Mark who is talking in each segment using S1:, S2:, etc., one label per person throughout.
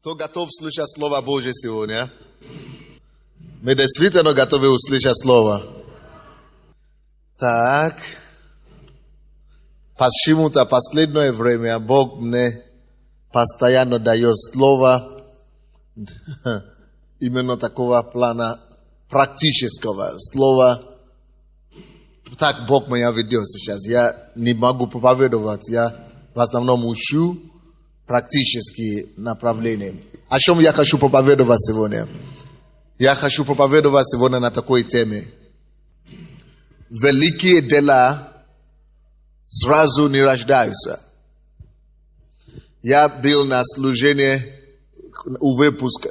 S1: Кто готов слышать Слово Божье сегодня? Мы действительно готовы услышать Слово. Так. Почему-то последнее время Бог мне постоянно дает Слово именно такого плана практического. Слово. Так Бог меня ведет сейчас. Я не могу проповедовать. Я в основном учу практические направления. О чем я хочу проповедовать сегодня? Я хочу проповедовать сегодня на такой теме. Великие дела сразу не рождаются. Я был на служении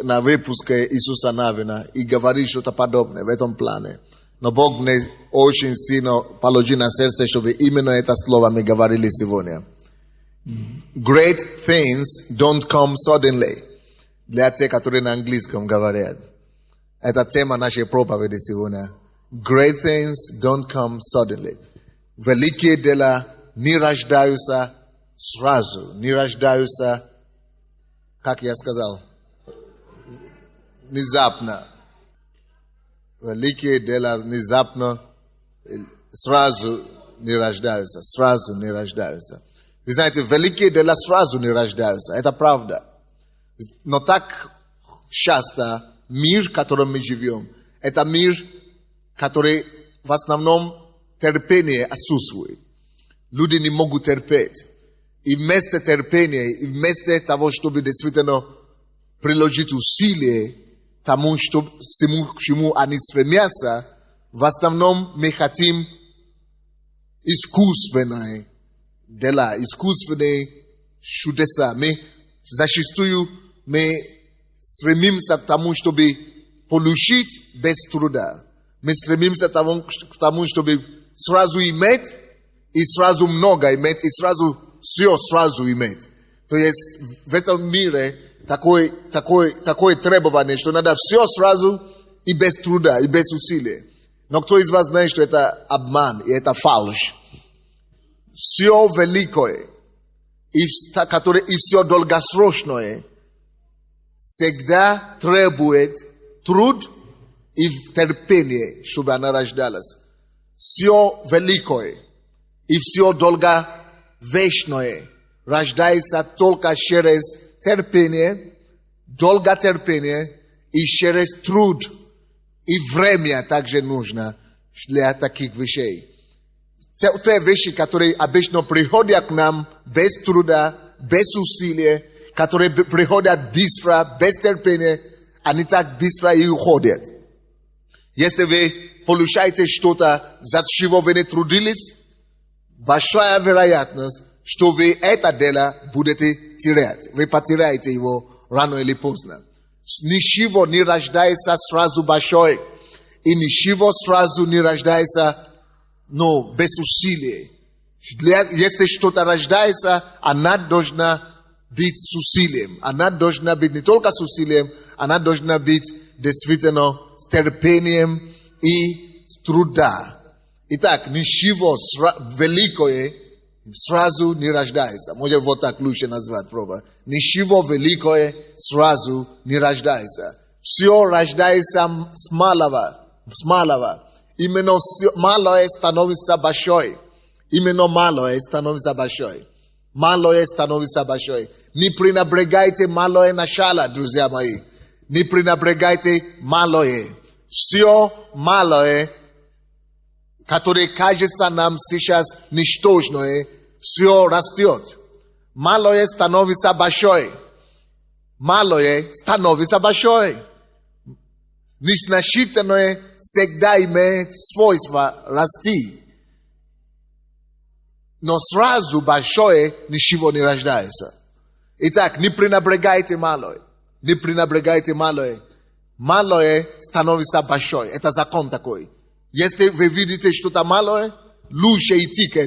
S1: на выпуске Иисуса Навина и говорил что-то подобное в этом плане. Но Бог мне очень сильно положил на сердце, чтобы именно это слово мы говорили сегодня. Great things don't come suddenly. Для тех, которые на английском говорят. Это тема нашей проповеди сегодня. Great things don't come suddenly. Великие дела не рождаются сразу. Не рождаются, как я сказал, внезапно. Великие дела внезапно сразу не рождаются. Сразу не рождаются. Вы знаете, великие дела сразу не рождаются. Это правда. Но так часто мир, в котором мы живем, это мир, который в основном терпение отсутствует. Люди не могут терпеть. И вместо терпения, и вместо того, чтобы действительно приложить усилия тому, к чему они стремятся, в основном мы хотим искусственное дела, искусственные чудеса. Зачастую мы стремимся к тому, чтобы получить без труда. Мы стремимся к тому, чтобы сразу иметь, и сразу много иметь, и сразу все сразу иметь. То есть в этом мире такое требование, что надо все сразу и без труда, и без усилия. Но кто из вас знает, что это обман, и это фальшь? Все великое и все долгосрочное всегда требует труд и терпение, чтобы она рождалась. Все великое и все долговечное рождается только через терпение, долготерпение и через труд. И время также нужно для таких вещей. Те вещи, которые обычно приходят к нам без труда, без усилия, которые приходят быстро, без терпения, они так быстро и уходят. Если вы получаете что-то, за чего вы не трудились, большая вероятность, что вы это дело будете терять. Вы потеряете его рано или поздно. Ничего не рождается сразу большое. И ничего сразу не рождается без усилия. Если что-то рождается, она должна быть с усилием. Она должна быть не только с усилием, она должна быть действительно с терпением и с труда. Итак, ничего великое сразу не рождается. Может вот так лучше назвать пробовать. Ничего великое сразу не рождается. Все рождается с малого. Именно малое становится большое. Именно малое становится большое. Малое становится большое. Не пренебрегайте малое начало, друзья мои. Не пренебрегайте малое. Все малое, которое кажется нам сейчас ничтожное, все растет. Малое становится большое. Малое становится большое. Незначительное всегда имеет свойство расти. Но сразу большое ничего не рождается. Итак, не пренебрегайте малое. Не пренебрегайте малое. Малое становится большое. Это закон такой. Если вы видите что-то малое, лучше идти к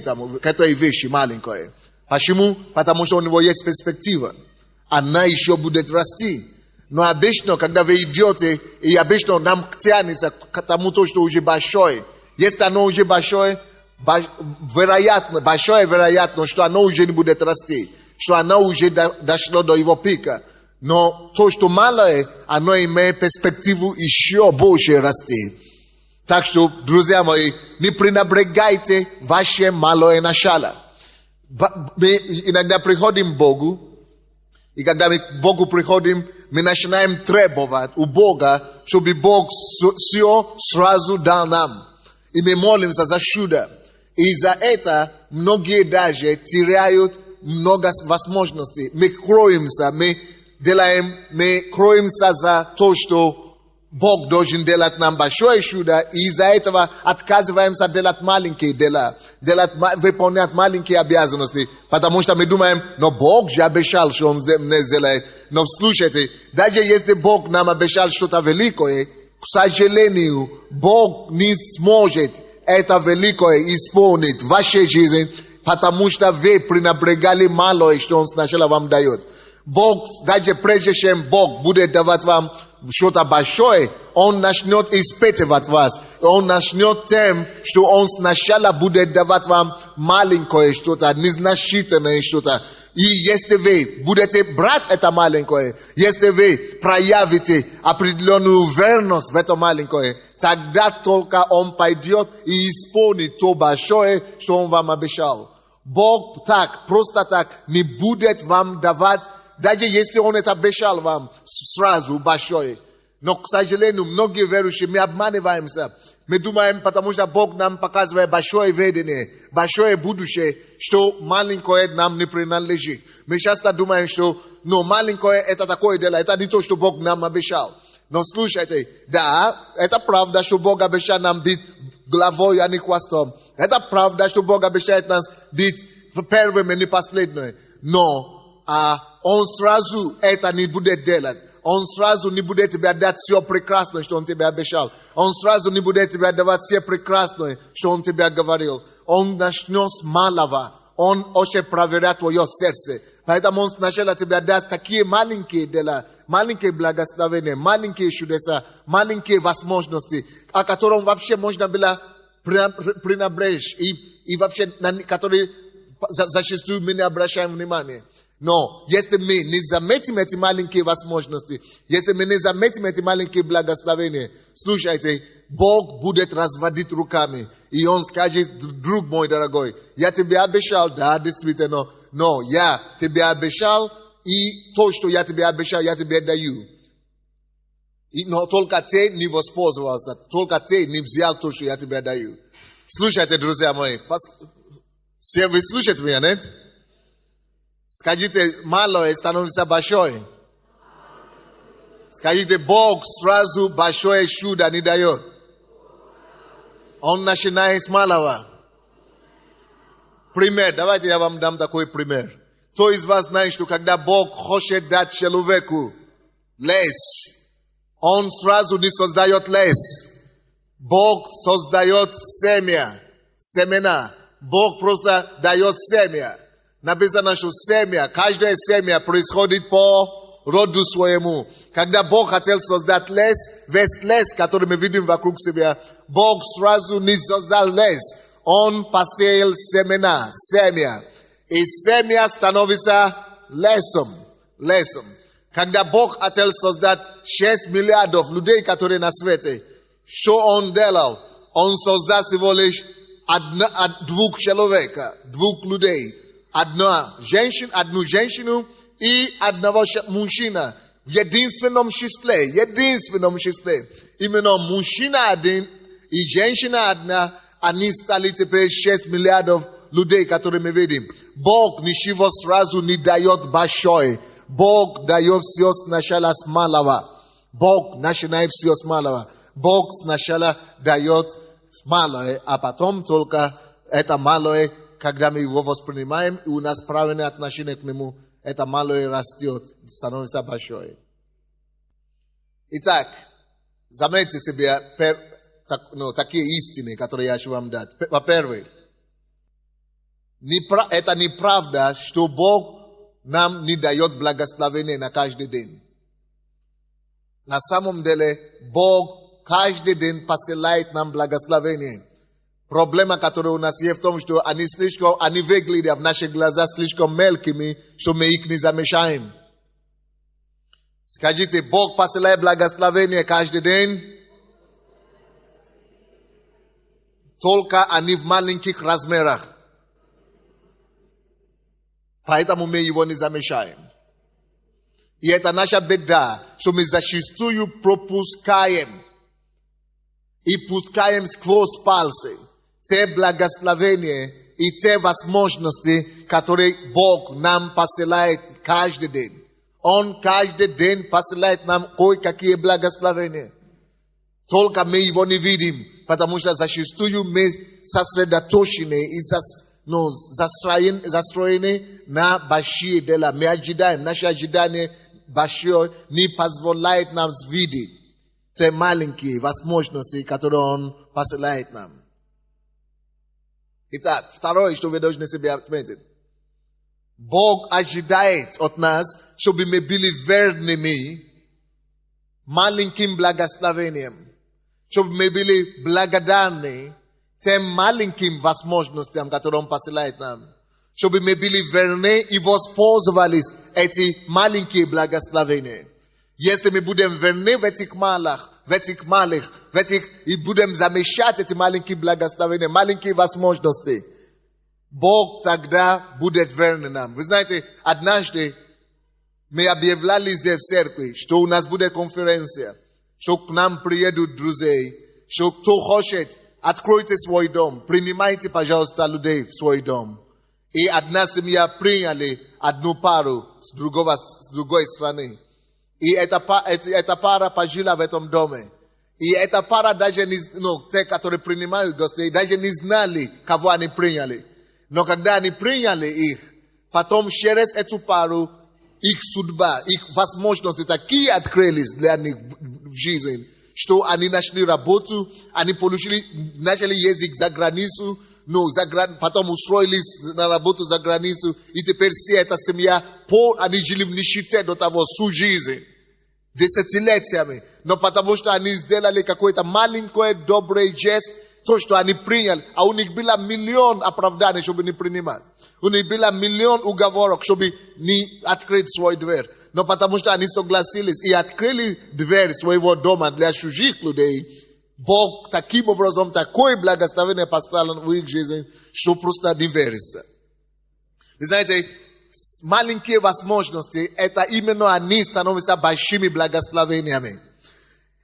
S1: этой вещи маленькой. Почему? Потому что у него есть перспектива. Она еще будет расти. Но обычно, когда вы идете, и обычно нам тянется к тому, что уже большое. Если оно уже большое, большая вероятность, что оно уже не будет расти. Что оно уже дошло до его пика. Но то, что малое, оно имеет перспективу еще больше расти. Так что, друзья мои, не пренебрегайте ваше малое начало. Мы иногда приходим к Богу, и когда мы к Богу приходим, мы начинаем требовать у Бога, чтобы Бог все сразу дал нам. И мы молимся за чудо. И за это многие даже теряют много возможностей. Мы кроемся, мы кроемся за то, что Бог должен делать нам большое чудо, и из-за этого отказываемся делать маленькие дела, выполнять маленькие обязанности, потому что мы думаем, но Бог же обещал, что Он не сделает. Но слушайте, даже если Бог нам обещал что-то великое, к сожалению, Бог не сможет это великое исполнить в вашей жизни, потому что вы пренебрегали малое, что Он сначала вам дает. Бог, даже прежде чем Бог будет давать вам что-то большое, Он начнет испытывать вас. Он начнет тем, что Он сначала будет давать вам маленькое что-то, незначительное что-то. И если вы будете брать это маленькое, если вы проявите определенную уверенность в это маленькое, тогда только Он пойдет и исполнит то большое, что Он вам обещал. Бог так, просто так не будет вам давать, даже если Он это обещал вам сразу большое. Но, к сожалению, многие верующие, мы обманываемся. Мы думаем, потому что Бог нам показывает большое видение, большое будущее, что маленькое нам не принадлежит. Мы часто думаем, что маленькое это такое дело, это не то, что Бог нам обещал. Но слушайте, да, это правда, что Бог обещал нам быть главой, а не хвостом. Это правда, что Бог обещает нас быть первым и не последним. Но Он сразу это не будет делать. Он сразу не будет тебе дать все прекрасное, что Он тебе обещал. Он сразу не будет тебе давать все прекрасное, что Он тебе говорил. Он начнет с малого. Он очень проверяет твое сердце. Поэтому Он сначала тебе даст такие маленькие дела, маленькие благословения, маленькие чудеса, маленькие возможности, о которых вообще можно было пренебречь. И вообще, на которые зачастую мы не обращаем внимания. Но если мы не заметим эти маленькие возможности, если мы не заметим эти маленькие благословения, слушайте, Бог будет разводить руками. И Он скажет, друг мой дорогой, я тебе обещал, да, действительно, но я тебе обещал, и то, что я тебе обещал, я тебе даю. Но только ты не воспользовался, только ты не взял то, что я тебе даю. Слушайте, друзья мои, все вы слушаете меня, нет? Скажите, малое становится большое. Скажите, Бог сразу большое чудо не дает. Он начинает с малого. Пример. Давайте я вам дам такой пример. Кто из вас знает, что когда Бог хочет дать человеку лес, Он сразу не создает лес. Бог создает семена. Бог просто дает семя. Написано, что семя, каждое семя происходит по роду своему. Когда Бог хотел создать лес, весь лес, который мы видим вокруг себя, Бог сразу не создал лес. Он посеял семена. И семя становится лесом. Когда Бог хотел создать 6 миллиардов людей, которые на свете, что Он делал? Он создал всего лишь двух человека, двух людей. Одну женщину и одного мужчину в единственном числе. Именно мужчина один и женщина одна, они стали теперь 6 миллиардов людей, которые мы видим. Бог ничего сразу не дает большое. Бог дает все сначала с малого. Бог начинает все с малого. Бог сначала дает малое, а потом только это малое, когда мы его воспринимаем, и у нас правильное отношение к нему, это малое растет, становится большое. Итак, заметьте себе такие истины, которые я хочу вам дать. Во-первых, это неправда, что Бог нам не дает благословения на каждый день. На самом деле, Бог каждый день посылает нам благословение. Проблема, которая у нас есть в том, что они выглядят в наших глазах слишком мелкими, что мы их не замечаем. Скажите, Бог посылает благословение каждый день. Только они в маленьких размерах. Поэтому мы его не замечаем. И это наша беда, что мы зачастую пропускаем и пускаем сквозь пальцы те благословения и те возможности, которые Бог нам посылает каждый день. Он каждый день посылает нам кое-какие благословения. Только мы его не видим, потому что зачастую мы сосредоточены и застроены на большие дела. Мы ожидаем, наше ожидание большое не позволяет нам видеть те маленькие возможности, которые Он посылает нам. Итак, второе, что вы должны себе отметить. Бог ожидает от нас, чтобы мы были верными маленьким благословением, чтобы мы были благодарны тем маленьким возможностям, которые Он посылает нам, чтобы мы были верны и воспользовались эти маленькие благословения. Если мы будем верны в этих малых, и будем замечать эти маленькие благословения, маленькие возможности, Бог тогда будет верен нам. Вы знаете, однажды мы объявляли здесь в церкви, что у нас будет конференция, что к нам приедут друзья, что кто хочет, откройте свой дом, принимайте, пожалуйста, людей в свой дом. И одна семья приняли одну пару с другой страны. И эта пара пожила в этом доме. И эта пара даже не, те, которые принимают гостей, даже не знали, кого они приняли. Но когда они приняли их, потом через эту пару, их судьба, их возможности такие открылись для них в жизни, что они нашли работу, они начали ездить за границу, потом устроились на работу за границу, и теперь вся эта семья, они жили в нищете до того, всю жизнь, десятилетиями, но потому что они сделали какой-то маленький добрый жест, то, что они приняли, а у них было миллион оправданий, чтобы не принимать. У них было миллион уговоров, чтобы не открыть свой дверь. Но потому что они согласились и открыли дверь своего дома для чужих людей, Бог таким образом, такое благословение поставил в их жизни, что просто не верится. Вы знаете, маленькие возможности, это именно они становятся большими благословениями.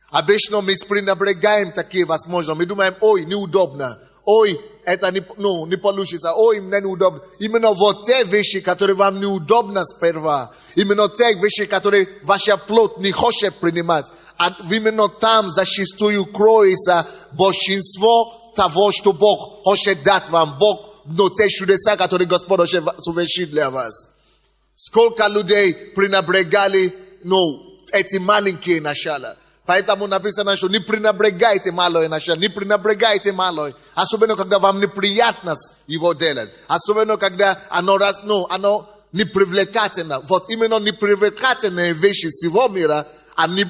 S1: Обычно мы пренебрегаем такие возможности. Мы думаем, ой, неудобно. Ой, это не получится. Ой, мне неудобно. Именно вот те вещи, которые вам неудобно сперва. Именно те вещи, которые ваша плоть не хочет принимать. А именно там зачастую кроется большинство того, что Бог хочет дать вам. Бог, но те чудеса, которые Господь хочет совершить для вас. Сколько людей пренебрегали, эти маленькие начала. Поэтому написано, что не пренебрегайте малое начало, не пренебрегайте малое. Особенно, когда вам неприятно его делать. Особенно, когда оно непривлекательно. Вот именно непривлекательные вещи всего мира, они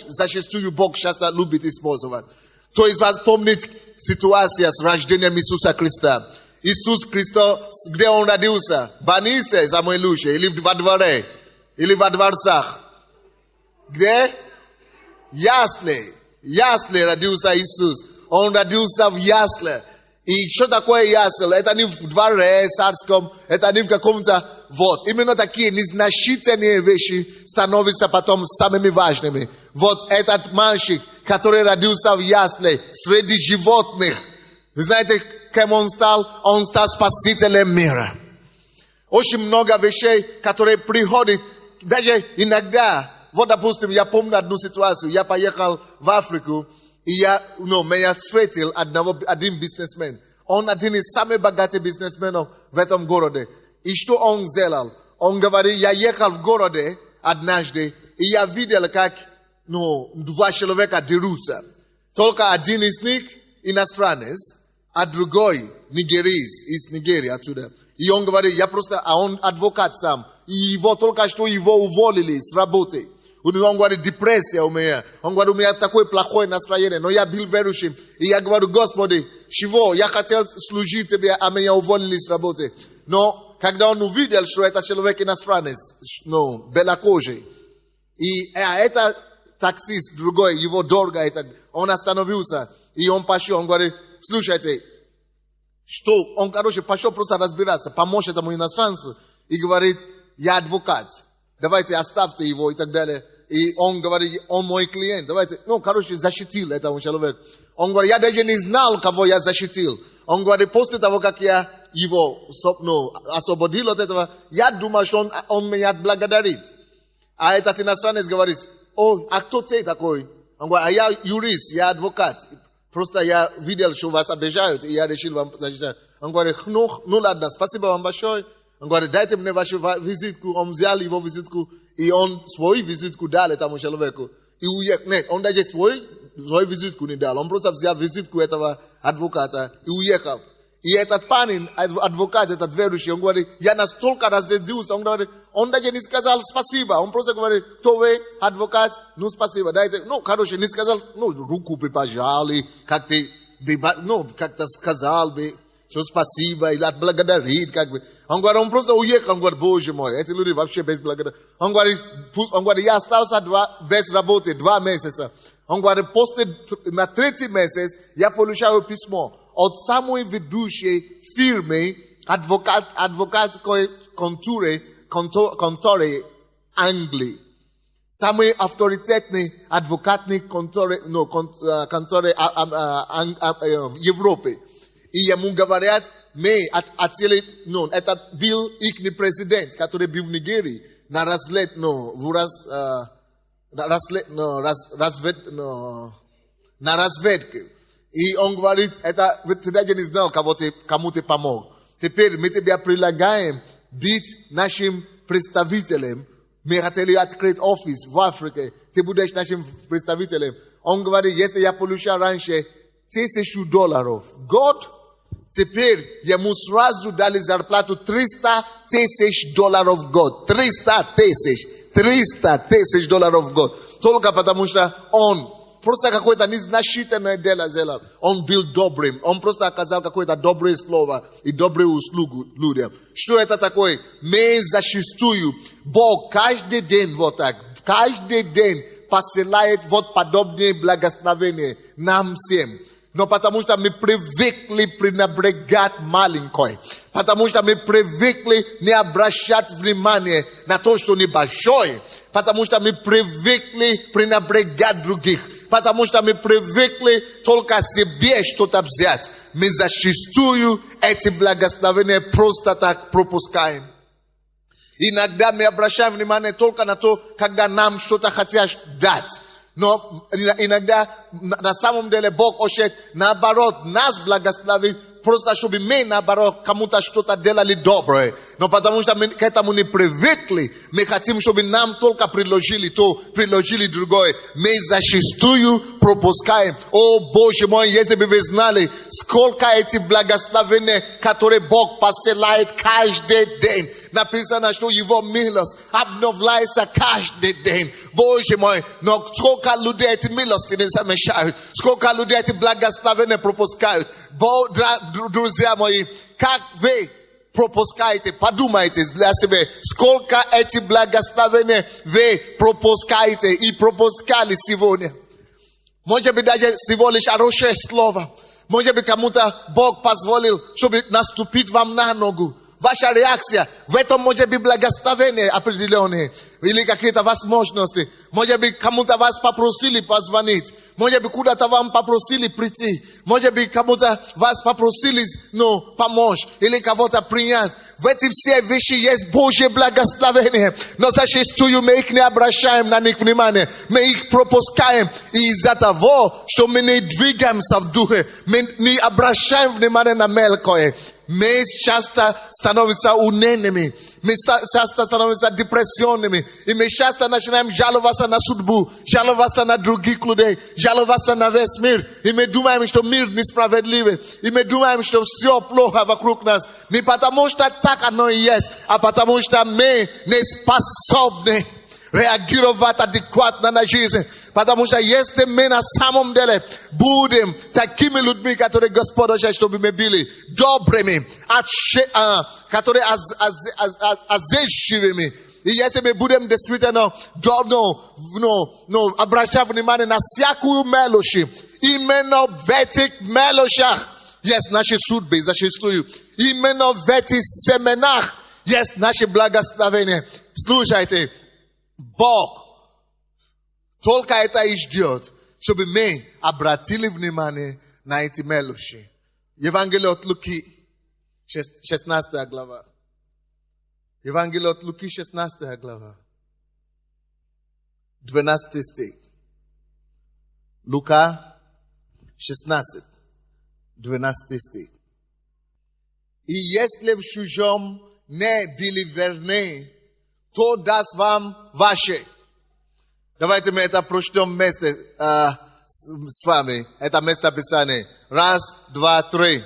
S1: зачастую Бог часто любит использовать. Кто из вас помнит ситуацию с рождением Иисуса Христа? Иисус Христос, где Он родился? В больнице Самуилуше, или во дворе, или во дворцах? Где? Ясли родился Иисус. Он родился в ясле. И что такое ясль? Это не в дворе царском, это не в каком-то... Вот. Именно такие незначительные вещи становятся потом самыми важными. Вот этот мальчик, который родился в ясле среди животных. Вы знаете, кем он стал? Он стал спасителем мира. Очень много вещей, которые приходят, даже иногда... Вот, допустим, я помню одну ситуацию. Я поехал в Африку, и меня встретил один бизнесмен. Он один из самых богатых бизнесменов в этом городе. И что он сделал? Он говорит, я ехал в городе однажды, и я видел, как два человека дерутся. Только один из них иностранец, а другой нигериец, из Нигерии оттуда. И он говорит, а он адвокат сам. И его только что его уволили с работы. Он говорит, депрессия у меня. Он говорит, у меня такое плохое настроение, но я был верующим. И я говорю, Господи, чего? Я хотел служить Тебе, а меня уволили с работы. Но когда он увидел, что это человек иностранец, белокожий, И это таксист другой, его дорого, он остановился, и он пошел, он говорит, слушайте, что, он, пошел просто разбираться, помочь этому иностранцу, и говорит, я адвокат, давайте оставьте его и так далее. И он говорит, он мой клиент, давайте, защитил этого человека. Он говорит, я даже не знал, кого я защитил. Он говорит, после того, как я его освободил от этого, я думал, что он меня отблагодарит. А этот иностранец говорит, а кто ты такой? Он говорит, а я юрист, я адвокат. Просто я видел, что вас обижают, и я решил вам защитить. Он говорит, ну ладно, спасибо вам большое. Он говорит, дайте мне вашу визитку. Он взял его визитку, и он свою визитку дал этому человеку. И уехал. Нет, он даже свою визитку не дал. Он просто взял визитку этого адвоката и уехал. И этот парень, адвокат, этот верующий, он говорит, я настолько разозлился. Он говорит, он даже не сказал спасибо. Он просто говорит, кто вы, адвокат? Ну, спасибо, дайте. Не сказал, руку бы пожали, как ты, как-то сказал бы, что спасибо, или отблагодарит, как бы. Он говорит, он просто уехал. Он говорит, боже мой, эти люди вообще без благодарности. Он говорит, я остался без работы 2 месяца. Он говорит, на 3-й месяц я получаю письмо от самой ведущей фирмы адвокатской конторы Англии. Самые авторитетные адвокатные конторы в Европе. И ему говорят, это был их президент, который был в Нигерии, на разведке. И он говорит, ты даже не знал, кому ты помог. Теперь мы тебя предлагаем быть нашим представителем. Мы хотели открыть офис в Африке. Ты будешь нашим представителем. Он говорит, если я получал раньше $1000 в год, теперь ему сразу дали зарплату $300,000 в год. $300,000 в год. Только потому что он просто какое-то незначительное дело сделал. Он был добрым. Он просто оказал какое-то доброе слово и добрую услугу людям. Что это такое? Мы зачастую, Бог каждый день вот так, каждый день посылает вот подобные благословения нам всем. Но потому что мы привыкли пренебрегать маленькой. Потому что мы привыкли не обращать внимания на то, что небольшое. Потому что мы привыкли пренебрегать других. Потому что мы привыкли только себе что-то взять. Мы зачастую эти благословения просто так пропускаем. Иногда мы обращаем внимание только на то, когда нам что-то хотят дать. Но иногда на самом деле Бог хочет наоборот нас благословить, просто чтобы мы наоборот кому-то что-то делали доброе. Но потому что мы к этому не привыкли, мы хотим, чтобы нам только предложили то, предложили другое. Мы зачастую пропускаем. О Боже мой, если бы вы знали, сколько эти благословения, которые Бог посылает каждый день. Написано, что Его милость обновляется каждый день. Боже мой, но сколько людей эти милости не замечают, сколько людей эти благословения пропускают. Друзья мои, как вы пропускаете, подумайте для себя, сколько эти благословения вы пропускаете и пропускали сегодня. Может быть, даже всего лишь хорошее слово. Может быть, кому-то Бог позволил, чтобы наступить вам на ногу. Ваша реакция, в этом может быть благословение определенное. Или какие-то возможности. Может быть, кому-то вас попросили позвонить. Может быть, куда-то вам попросили прийти. Может быть, кому-то вас попросили, помочь. Или кого-то принять. В эти все вещи есть Божье благословение. Но зачастую мы их не обращаем на них внимание. Мы их пропускаем. И из-за того, что мы не двигаемся в духе, мы не обращаем внимание на мелкое. Мы часто становимся унынными. Мы часто становимся депрессионными. И мы часто начинаем жаловаться на судьбу, жаловаться на других людей, жаловаться на весь мир. И мы думаем, что мир несправедливый. И мы думаем, что все плохо вокруг нас. Не потому что так оно и есть, а потому что мы не способны реагировать адекватно на жизнь. Потому что если мы на самом деле будем такими людьми, которые Господь хочет, чтобы мы были добрыми, которые отзывчивыми, I jeste me budem действително обращав внимание на всякую мелочь. Именно в этих мелочах есть наши судьбы зачастую. Именно в этих семенах есть наше благословение. Слушайте, Бог только это и ждет, чтобы мы обратили внимание на эти мелочи. Евангелие от Луки, 16 глава. Евангелие от Луки, 16 глава. 12 стих. Лука 16, 12 стих. И если в чужом не были верны, то даст вам ваше. Давайте мы это прочтем вместе с вами. Это место Писания. Раз, два, три.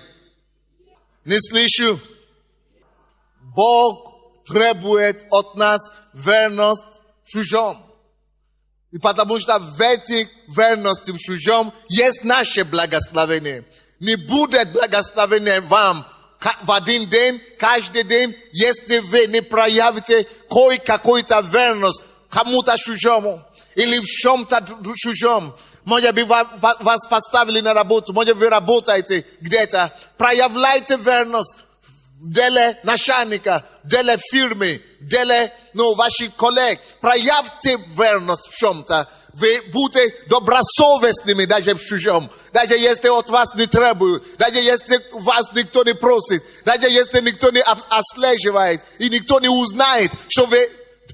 S1: Не слышу. Бог требует от нас верность в чужом. И потому что в этих верности в чужом есть наше благословение. Не будет благословения вам в один день, каждый день, если вы не проявите какую-то верность кому-то чужому или в чем-то чужом. Может быть, вас поставили на работу, может, вы работаете где-то. Проявляйте верность в деле начальника, в деле фирмы, в деле ваших коллег. Проявьте верность в чем-то. Вы будете добросовестными даже в чужом. Даже если от вас не требуют. Даже если вас никто не просит. Даже если никто не отслеживает. И никто не узнает, что вы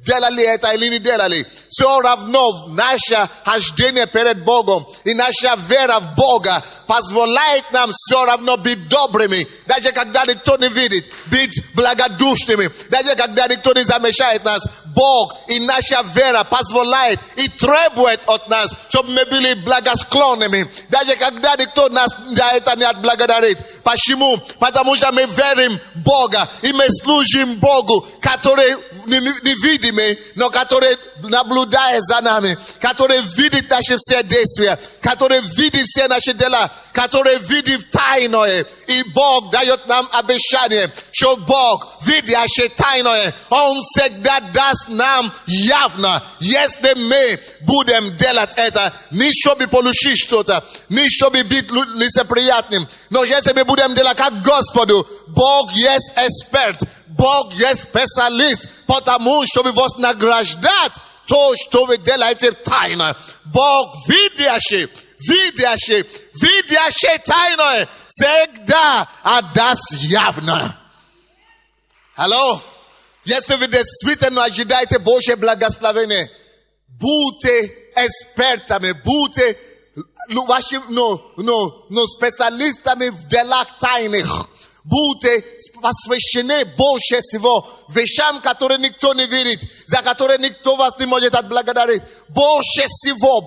S1: делали это или не делали. Все равно наше хождение перед Богом и наша вера в Бога позволяет нам все равно быть добрыми. Даже когда никто не видит. Быть благодушными. Даже когда никто не замечает нас. Бог и наша вера позволяет и требует от нас, чтобы мы были благосклонными. Даже когда никто нас за это не отблагодарит. Почему? Потому что мы верим в Бога и мы служим Богу, который невидимый, но который наблюдает за нами, который видит наши все действия, который видит все наши дела, который видит тайное. И Бог дает нам обещание, что Бог, видящий тайное, Он всегда даст нам явно, если мы будем делать это, не чтобы получить что-то, не чтобы быть лицеприятным, но если мы будем делать как Господу. Бог есть эксперт, Бог есть специалист, потому чтобы вознаграждать то, что вы делаете тайно. Бог видящий тайное, всегда отдаст явно. Алло? Если вы действительно ожидаете Божье благословение, будьте экспертами, будьте специалистами в делах тайных. Будьте посвящены больше всего вещам, которые никто не видит, за которые никто вас не может отблагодарить. Больше всего,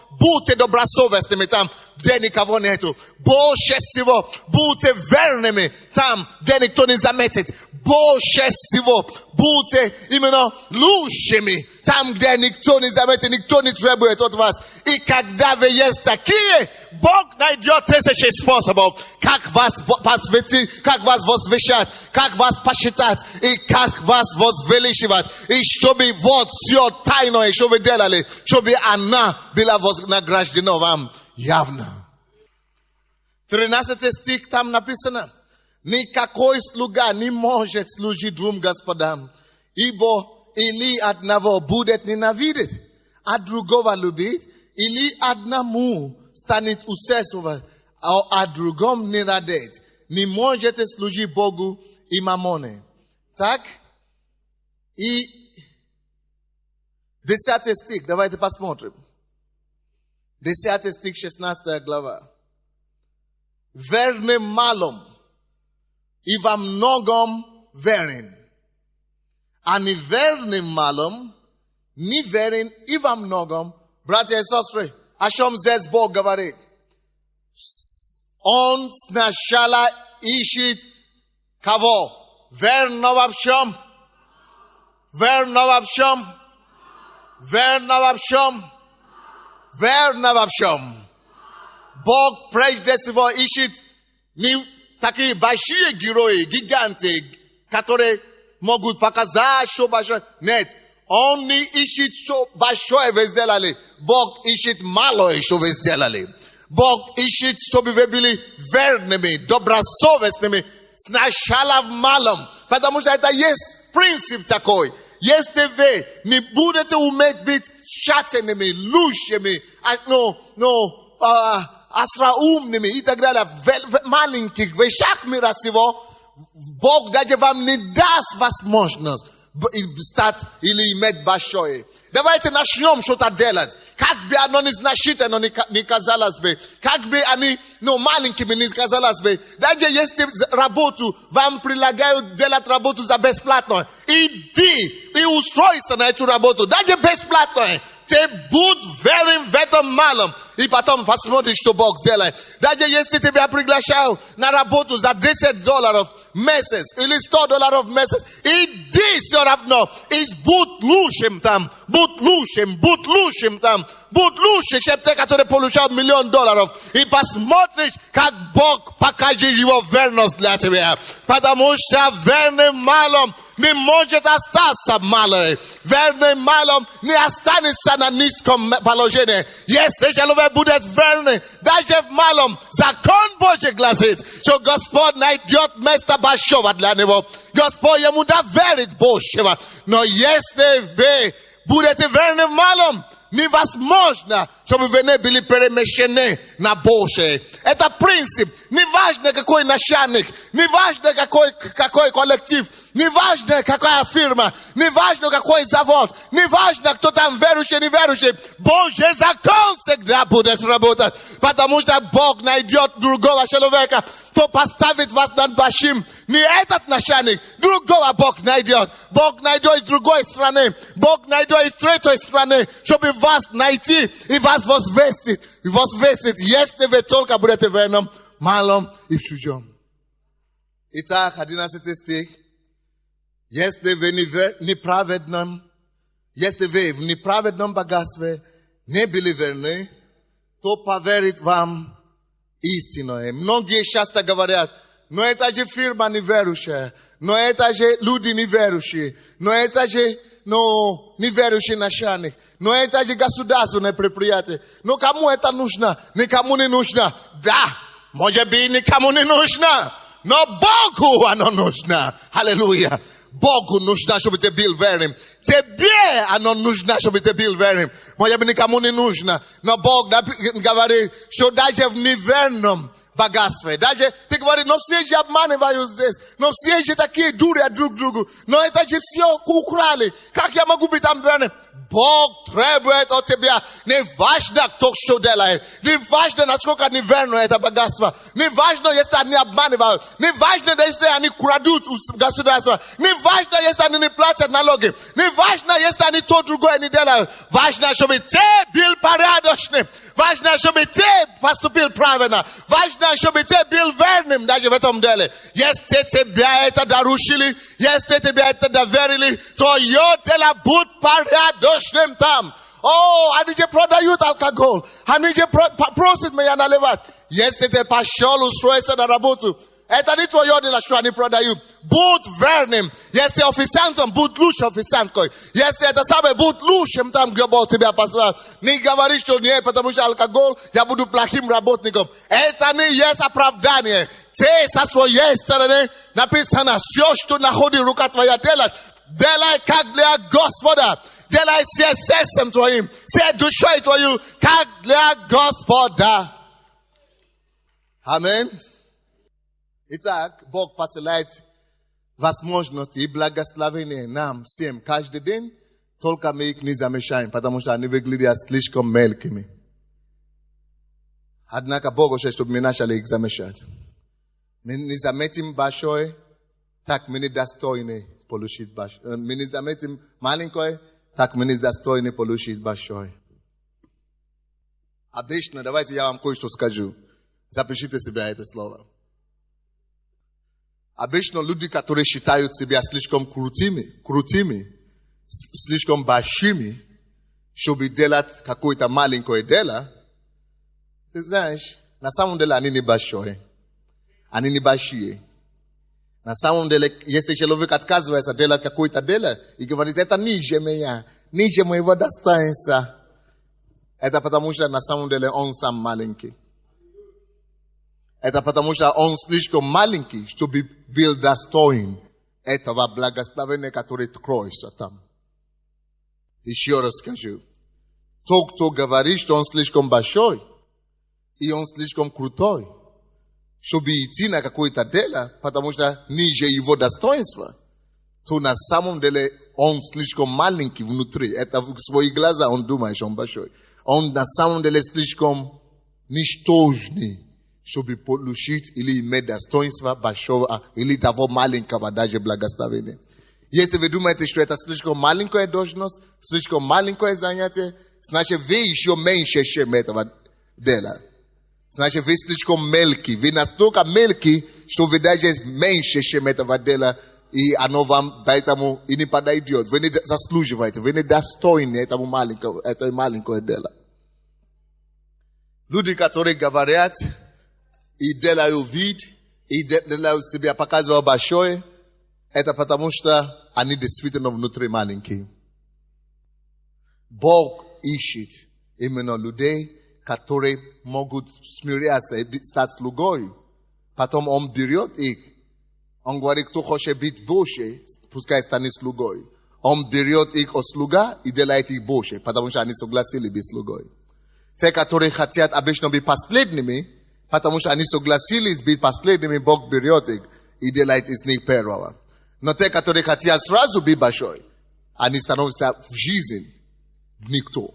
S1: будьте добросовестными там, где никого нету. Больше всего, будьте верными там, где никто не заметит. Больше всего, будьте именно лучшими там, где никто не заметит, никто не требует от вас. И когда вы есть такие, Бог найдет тысячи способов, как вас посвятить, как вас возвещать, как вас посчитать и как вас возвеличивать. И чтобы вот все тайное, что вы делали, чтобы она была вознаграждена вам явно. 13 стих там написано. Никакой слуга не может служить двум господам, ибо или одного будет ненавидеть, а другого любить, или одному станет усердствовать, а другому не радеть. Не можете служить Богу и мамоне. Так? И 10 стих, давайте посмотрим. 10 стих, 16 глава. Верным малом и во многом верен. А неверным малом, не верен и во многом. Братья и сестры, о чем здесь Бог говорит? Он сначала ищет кого? Верного в чем? Верного в чем? Верного в чем? Верного в чем? Бог прежде всего ищет не такие большие герои, гиганты, которые могут показать, что большое. Нет. Он не ищет, что большое вы сделали. Бог ищет малое, что вы сделали. Бог ищет, чтобы вы были верными, добросовестными сначала в малом. Потому что это есть принцип такой. Если вы не будете уметь быть тщательными, лучшими, остроумными и так далее, в маленьких вещах мира сего, Бог даже вам не даст возможность стать или иметь большое. Давайте начнем что-то делать. Как бы оно не значительно не казалось бы. Как бы они, маленькими не казалось бы. Даже если работу вам предлагают делать работу за бесплатно, иди и устройся на эту работу. Даже бесплатно. Ты будь верен в этом малом. И потом посмотришь, что Бог сделает. Даже если тебя приглашают на работу за $10 в месяц или $100 в месяц, иди все равно. И будь лучшим там. Будь лучшим там. Будь лучше, чем те, которые получают $1 миллион. И посмотришь, как Бог покажет его верность для тебя. Потому что верным малом не может остаться малым. Верным малом не останется на низком положении. Если человек будет верный, даже в малом, закон Божий гласит, что Господь найдет место большого для него. Господь ему доверит большего. Но если вы будете верны в малом, невозможно, чтобы вы не были перемещены на большее. Это принцип. Неважно, какой начальник, неважно, какой коллектив, неважно, какая фирма, неважно, какой завод, неважно, кто там верующий, неверующий. Божий закон всегда будет работать. Потому что Бог найдет другого человека, кто поставит вас над большим. Не этот начальник, другого Бог найдет. Бог найдет из другой страны. Бог найдет из третьей страны, чтобы вас найти и вас возвестить. И возвестить, если вы только будете верным, малом и в чужом. Итак, 11 стих. Если вы в неправедном богатстве не были верны, то поверит вам истинное. Многие часто говорят, но это же фирма неверующая, но это же люди неверующие, но это же неверующий начальник, но это же государственное предприятие. Но кому это нужно? Никому не нужно. Да, может быть, никому не нужно, но Богу оно нужно. Аллилуйя. Богу нужно, чтобы ты был верным. Тебе оно нужно, чтобы ты был верным. Может быть, никому не нужно. Но Бог говорит, что даже в неверном богатстве. Даже ты говоришь, но все же обманывают здесь. Но все же такие дуры друг другу. Но это же все украли. Как я могу быть там верным? Бог требует от тебя. Не важно, кто что делает. Не важно, насколько неверно это богатство. Не важно, если они обманывают. Не важно, если они крадут у государства. Не важно, если они не платят налоги. Не важно, если они то другое не делают. Важно, чтобы ты был порядочным. Важно, чтобы ты поступил правильно. Важно, чтобы ты был верным даже в этом деле. Если тебя это дарушили, если тебя это доверили, то ее дело будь порядочным там. Они же продают алкоголь. Они же просят меня наливать. Если ты пошел устроиться на работу, это не твое дело, что они продают. Будь верным. Если официантом, будь лучше официанткой. Если это самое, будь лучшим там, где Бог тебя послал. Не говори, что нет, потому что алкоголь, я буду плохим работником. Это не есть оправдание. Ты со своей стороны написано, все, что находит рука твоя делать, делай как для Господа. Делай все сердцем твоим, все душой твою, как для Господа. Аминь. Итак, Бог посылает возможности и благословения нам всем каждый день, только мы их не замечаем, потому что они выглядят слишком мелкими. Однако Бог хочет, чтобы мы начали их замечать. Мы не заметим большое, так мы не достойны получить большое. Мы не заметим маленькое, так мы не достойны получить большое. Обычно, давайте я вам кое-что скажу. Запишите себе это слово. Обычно люди, которые считают себя слишком крутыми, слишком большими, чтобы делать какое-то маленькое дело, ты знаешь, на самом деле они не большие. Они не большие. На самом деле, если человек отказывается делать какое-то дело и говорит, это ниже меня, ниже моего достоинства, это потому что на самом деле он сам маленький. Это потому что он слишком маленький, чтобы был достоин этого благословения, которое кроется там. Еще раз скажу. Тот, кто говорит, что он слишком большой, и он слишком крутой, чтобы идти на какое-то дело, потому что ниже его достоинства, то на самом деле он слишком маленький внутри. Это в свои глаза он думает, что он большой. Он на самом деле слишком ничтожный, чтобы получить или иметь достоинство большого, или того маленького даже благословения. Если вы думаете, что это слишком маленькая должность, слишком маленькое занятие, значит вы еще меньше, чем этого дела. Значит, вы слишком мелкий. Вы настолько мелкий, что вы даже меньше, чем этого дела, и оно вам поэтому и не подойдет. Вы не заслуживаете, вы не достойны этого маленького дела. Люди, которые говорят и делают вид, и делают себя, показывают большое, это потому что они действительно внутри маленькие. Бог ищет именно людей, которые могут смиряться и стать слугой. Потом он берет их. Он говорит, кто хочет быть больше, пускай станет слугой. Он берет их от слуга и делает их больше, потому что они согласились быть слугой. Те, которые хотят обычно быть последними, потому что они согласились быть последними, Бог берет их и делает из них первого. Но те, которые хотят сразу быть большой, они становятся в жизни в никто.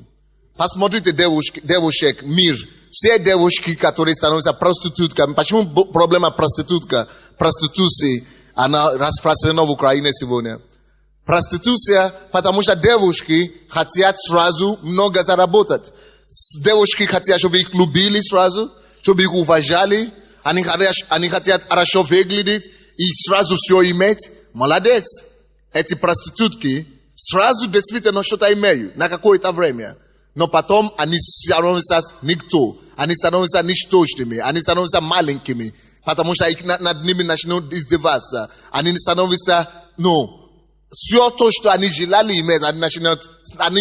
S1: Посмотрите девушек, мир. Все девушки, которые становятся проститутками. Почему проблема проституции, она распространена в Украине сегодня? Проституция, потому что девушки хотят сразу много заработать. Девушки хотят, чтобы их любили сразу, чтобы их уважали. Они хотят хорошо выглядеть и сразу все иметь. Молодец. Эти проститутки сразу действительно что-то имеют на какое-то время. Но потом они становятся никто. Они становятся ничтожными. Они становятся маленькими. Потому что над ними начнут издеваться. Они становятся, все то, что они желали иметь, они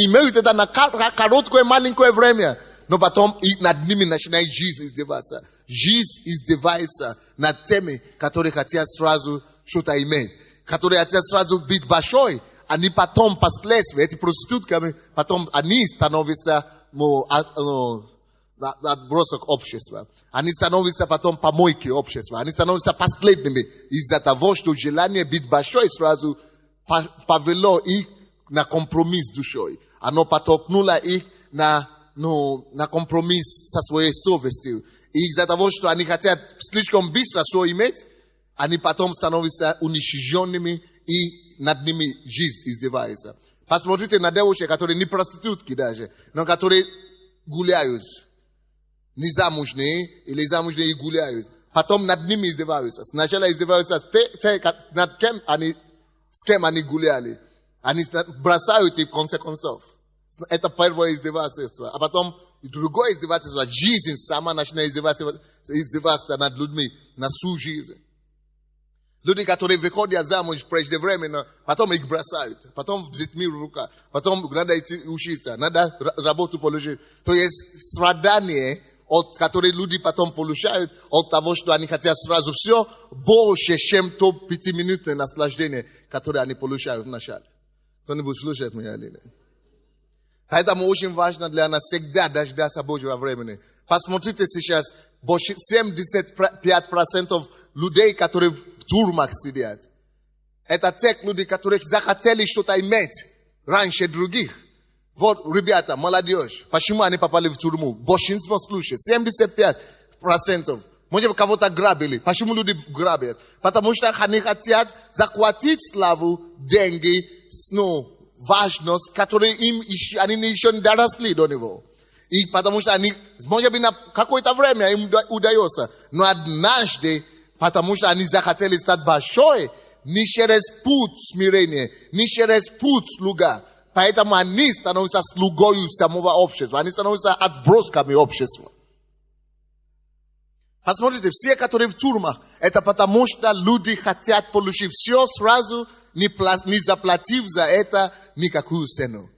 S1: имеют это на короткое маленькое время. Но потом над ними начинает жизнь издеваться. Жизнь издевается над теми, которые хотят сразу что-то иметь. Которые хотят сразу быть большой. Они потом, последствия, эти проститутками, потом они становятся отбросок общества. Они становятся потом помойки общества. Они становятся последними из-за того, что желание быть большой сразу повело их на компромисс с душой. Оно подтолкнуло их на компромисс со своей совестью. И из-за того, что они хотят слишком быстро все иметь, они потом становятся уничиженными и над ними жизнь издевается. Посмотрите на девушек, которые не проститутки даже, но которые гуляют. Не замужние или замужние и гуляют. Потом над ними издеваются. Сначала издеваются с кем они гуляли. Они бросают их в конце концов. Это первое издевательство. А потом другое издевательство. Жизнь сама начинает издеваться над людьми на всю жизнь. Люди, которые выходят замуж преждевременно, потом их бросают, потом с детьми в руках, потом надо идти учиться, надо работу получить. То есть страдание, от которых люди потом получают, от того, что они хотят сразу все, больше, чем то 5-минутное наслаждение, которое они получают вначале. Кто-нибудь слушает меня или нет? Поэтому очень важно для нас всегда дождаться Божьего времени. Посмотрите сейчас, 75% людей, которые в тюрьмах сидят, это те люди, которые захотели что-то иметь раньше других. Вот, ребята, молодежь, почему они попали в тюрьму? Большинство случаев, 75%. Может быть, кого-то грабили. Почему люди грабят? Потому что они хотят захватить славу, деньги, важность, которые они еще не доросли до него. И потому что они, может быть, на какое-то время им удается. Но однажды, потому что они захотели стать большой, не через путь смирения, не через путь слуга. Поэтому они становятся слугою самого общества. Они становятся отбросками общества. Посмотрите, все, которые в тюрьмах, это потому что люди хотят получить все сразу, не заплатив за это никакую цену.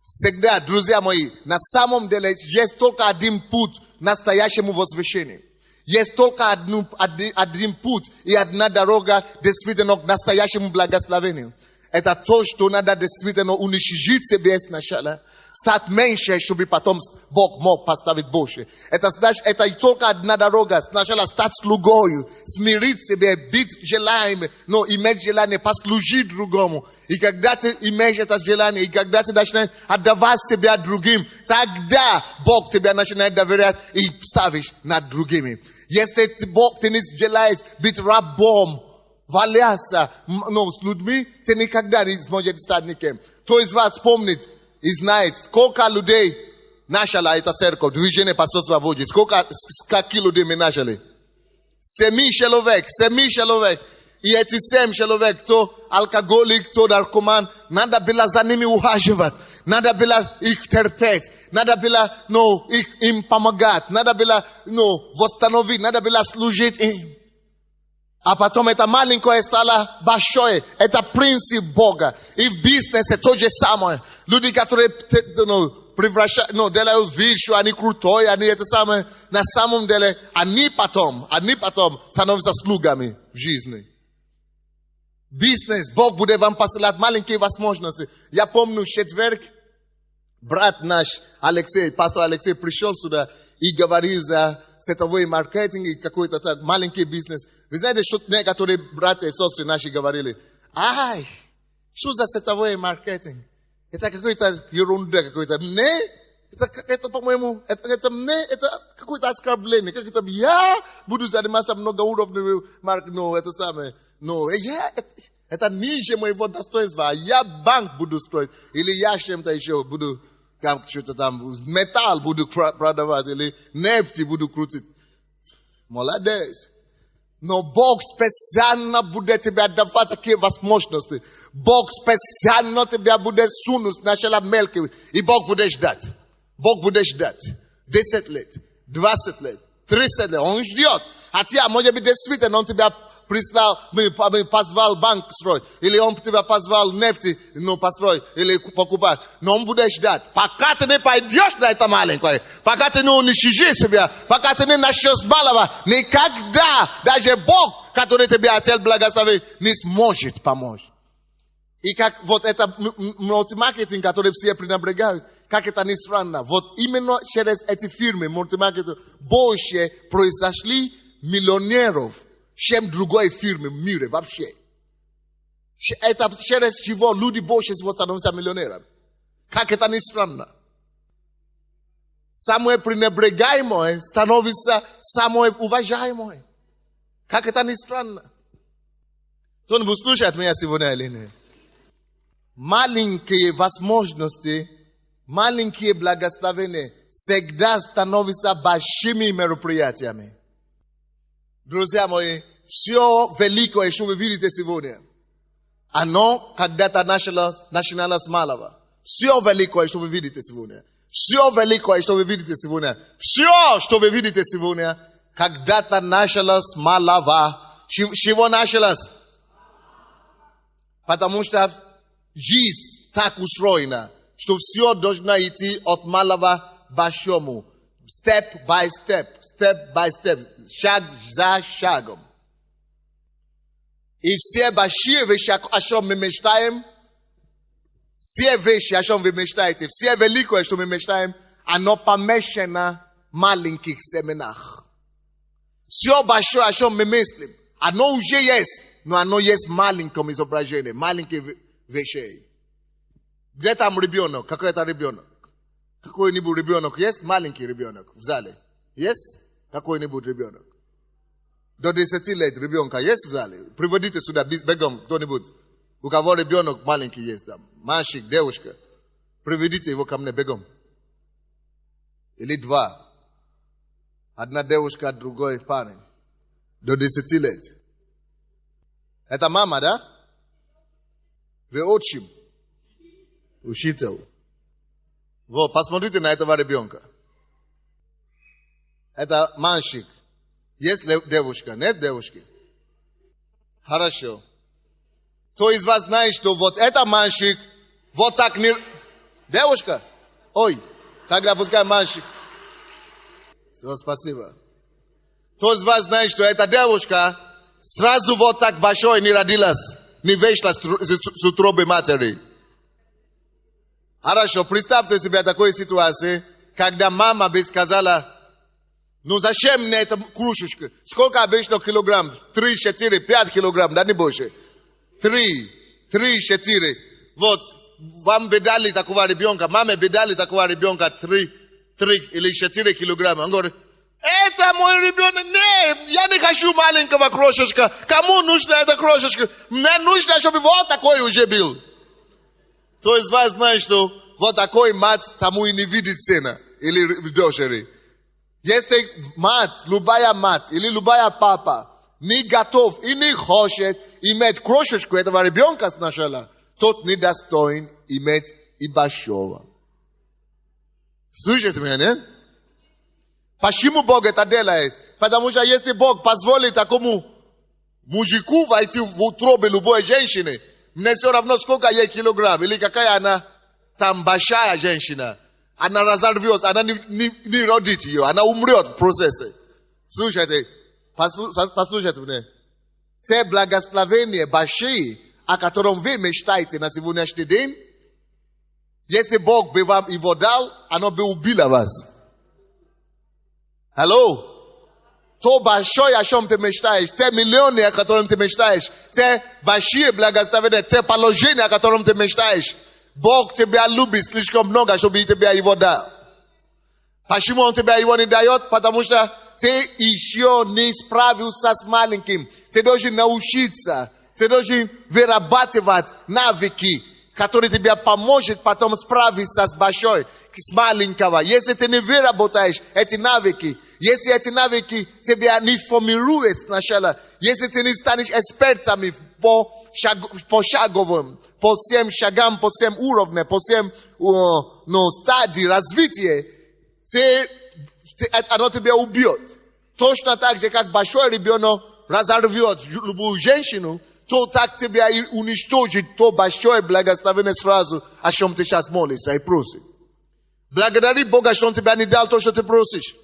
S1: Всегда, друзья мои, на самом деле есть только один путь к настоящему возвышению. Есть только один путь и одна дорога действительно к настоящему благословению. Это то, что надо действительно уничтожить себе сначала, стать меньше, чтобы потом Бог мог поставить больше. Это значит, это только одна дорога. Сначала стать слугою, смирить себя, быть желаемым, но иметь желание послужить другому. И когда ты имеешь это желание, и когда ты начинаешь отдавать себя другим, тогда Бог тебя начинает доверять и ставишь над другими. Если Бог ты не желаешь быть рабом, валяться с людьми, ты никогда не сможешь стать никем. Кто из вас помнит и знает, сколько людей начала эта церковь, движение Пасторства Божьего, сколько людей мы начали? 7 человек. И эти 7 человек, кто алкоголик, кто наркоман, надо было за ними ухаживать, надо было их терпеть, надо было им помогать, надо было восстановить, надо было служить им. А потом это маленькое стало большое. Это принцип Бога. И в бизнесе то же самое. Люди, которые превращают, делают вид, что они крутой, они это самое. На самом деле, они потом становятся слугами в жизни. Бизнес, Бог будет вам посылать маленькие возможности. Я помню, в четверг, брат наш Алексей, пастор Алексей пришел сюда и говорил за сетовой маркетинг и какой-то так маленький бизнес. Вы знаете, что некоторые братья и сестры наши говорили, что за сетовой маркетинг? Это какая-то ерунда какой-то. Это по-моему, это какое-то оскорбление. Как это, я буду заниматься многоуровневым маркетингом, это самое. Это ниже моего достоинства. Я банк буду строить. Или я чем-то еще буду, что-то там, металл буду продавать. Или нефть буду крутить. Молодец. Но Бог специально будет тебе давать такие возможности. Бог специально тебя будет сунуть сначала мелкий. И Бог будет ждать. Бог будет ждать. 10 лет, 20 лет, 30 лет. Он ждет. Хотя, может быть, действительно, он тебя прислал, позвал банк строить. Или он тебя позвал нефть построить. Или покупать. Но он будет ждать. Пока ты не пойдешь на это маленькое. Пока ты не уничтожишь себя. Пока ты не начнешь с малого. Никогда даже Бог, который тебя хотел благословить, не сможет помочь. И как вот это мультимаркетинг, который все пренебрегают, как это ни странно, вот именно через эти фирмы мультимаркетинг больше произошли миллионеров, чем другой фирмы в мире вообще. Это через чего люди больше всего становятся миллионерами. Как это ни странно. Самое пренебрегаемое становится самое уважаемое. Как это ни странно. Кто-нибудь слушает меня сегодня или нет? Маленькие возможности, маленькие благословения всегда становятся большими мероприятиями. Друзья мои, все великое, что вы видите сегодня, оно когда-то начиналось с малого. Все великое, что вы видите сегодня, все великое, что вы видите сегодня, все, что вы видите сегодня, когда-то началось с малого. С чего началось? Потому что жизнь так устроена, что все должно идти от малого к большому. Step by step, шаг за шагом. И все большие вещи, о чем мы мечтаем, все вещи, о чем вы мечтаете, все великое, что мы мечтаем, оно помещено в маленьких семенах. Все большое, о чем мы мыслим, оно уже есть, но оно есть в маленьком изображении, маленьких вещей. Где там ребенок? Какой это ребенок? Какой-нибудь ребенок есть? Маленький ребенок в зале. Есть какой-нибудь ребенок? До 10 лет ребенка есть в зале? Приводите сюда, бегом, кто-нибудь. У кого ребенок маленький есть там? Мальчик, девушка. Приведите его ко мне, бегом. Или 2. Одна девушка, другой парень. До 10 лет. Это мама, да? Вы отчим. Учитель. Вот, посмотрите на этого ребенка. Это мальчик. Есть девушка? Нет девушки? Хорошо. Кто из вас знает, что вот это мальчик, вот так не... Девушка? Ой, тогда пускай мальчик. Все, спасибо. Кто из вас знает, что эта девушка сразу вот так большой не родилась, не вышла с утробы матери? Хорошо, представьте себе такую ситуацию, когда мама бы сказала, ну зачем мне эта кружечка? Сколько обычно килограмм? 3, 4, 5 килограмм, да не больше? 3, 4. Вот, вам бы дали такого ребенка, маме бы дали такого ребенка 3 или 4 килограмма. Он говорит, это мой ребенок, не, я не хочу маленького крошечка. Кому нужна эта крошечка? Мне нужно, чтобы вот такой уже был. Кто из вас знает, что вот такой мать тому и не видит сына или дочери? Если мать, любая мать или любая папа не готов и не хочет иметь крошечку этого ребенка сначала, тот не достоин иметь и большого. Слышите меня, нет? Почему Бог это делает? Потому что если Бог позволит такому мужику войти в утробу любой женщины, мне все равно сколько ей килограмм, или какая она там большая женщина, она разорвется, она не родит ее, она умрет в процессе. Слушайте, послушайте меня. Те благословения большие, о котором вы мечтаете на сегодняшний день, если Бог бы вам его дал, оно бы убило вас. Алло? То большое, о чем ты мечтаешь, те миллионы, о котором ты мечтаешь, те большие благословения, те положения, о котором ты мечтаешь, Бог тебя любит слишком много, чтобы тебе его дал. Почему Он тебе его не дает? Потому что ты еще не справился с маленьким. Ты должен научиться, ты должен вырабатывать навыки, которые тебе поможет потом справиться с большой, с маленького. Если ты не выработаешь эти навыки, если эти навыки тебя не формируют сначала, если ты не станешь экспертами по шаговым, по всем шагам, по всем уровням, по всем стадии развития, оно тебя убьет. Точно так же, как большой ребенок разорвет любую женщину, то так тебя и уничтожит то большое благословение сразу, о чем ты сейчас молишься и просишь. Благодари Бога, что Он тебя не дал то, что ты просишь.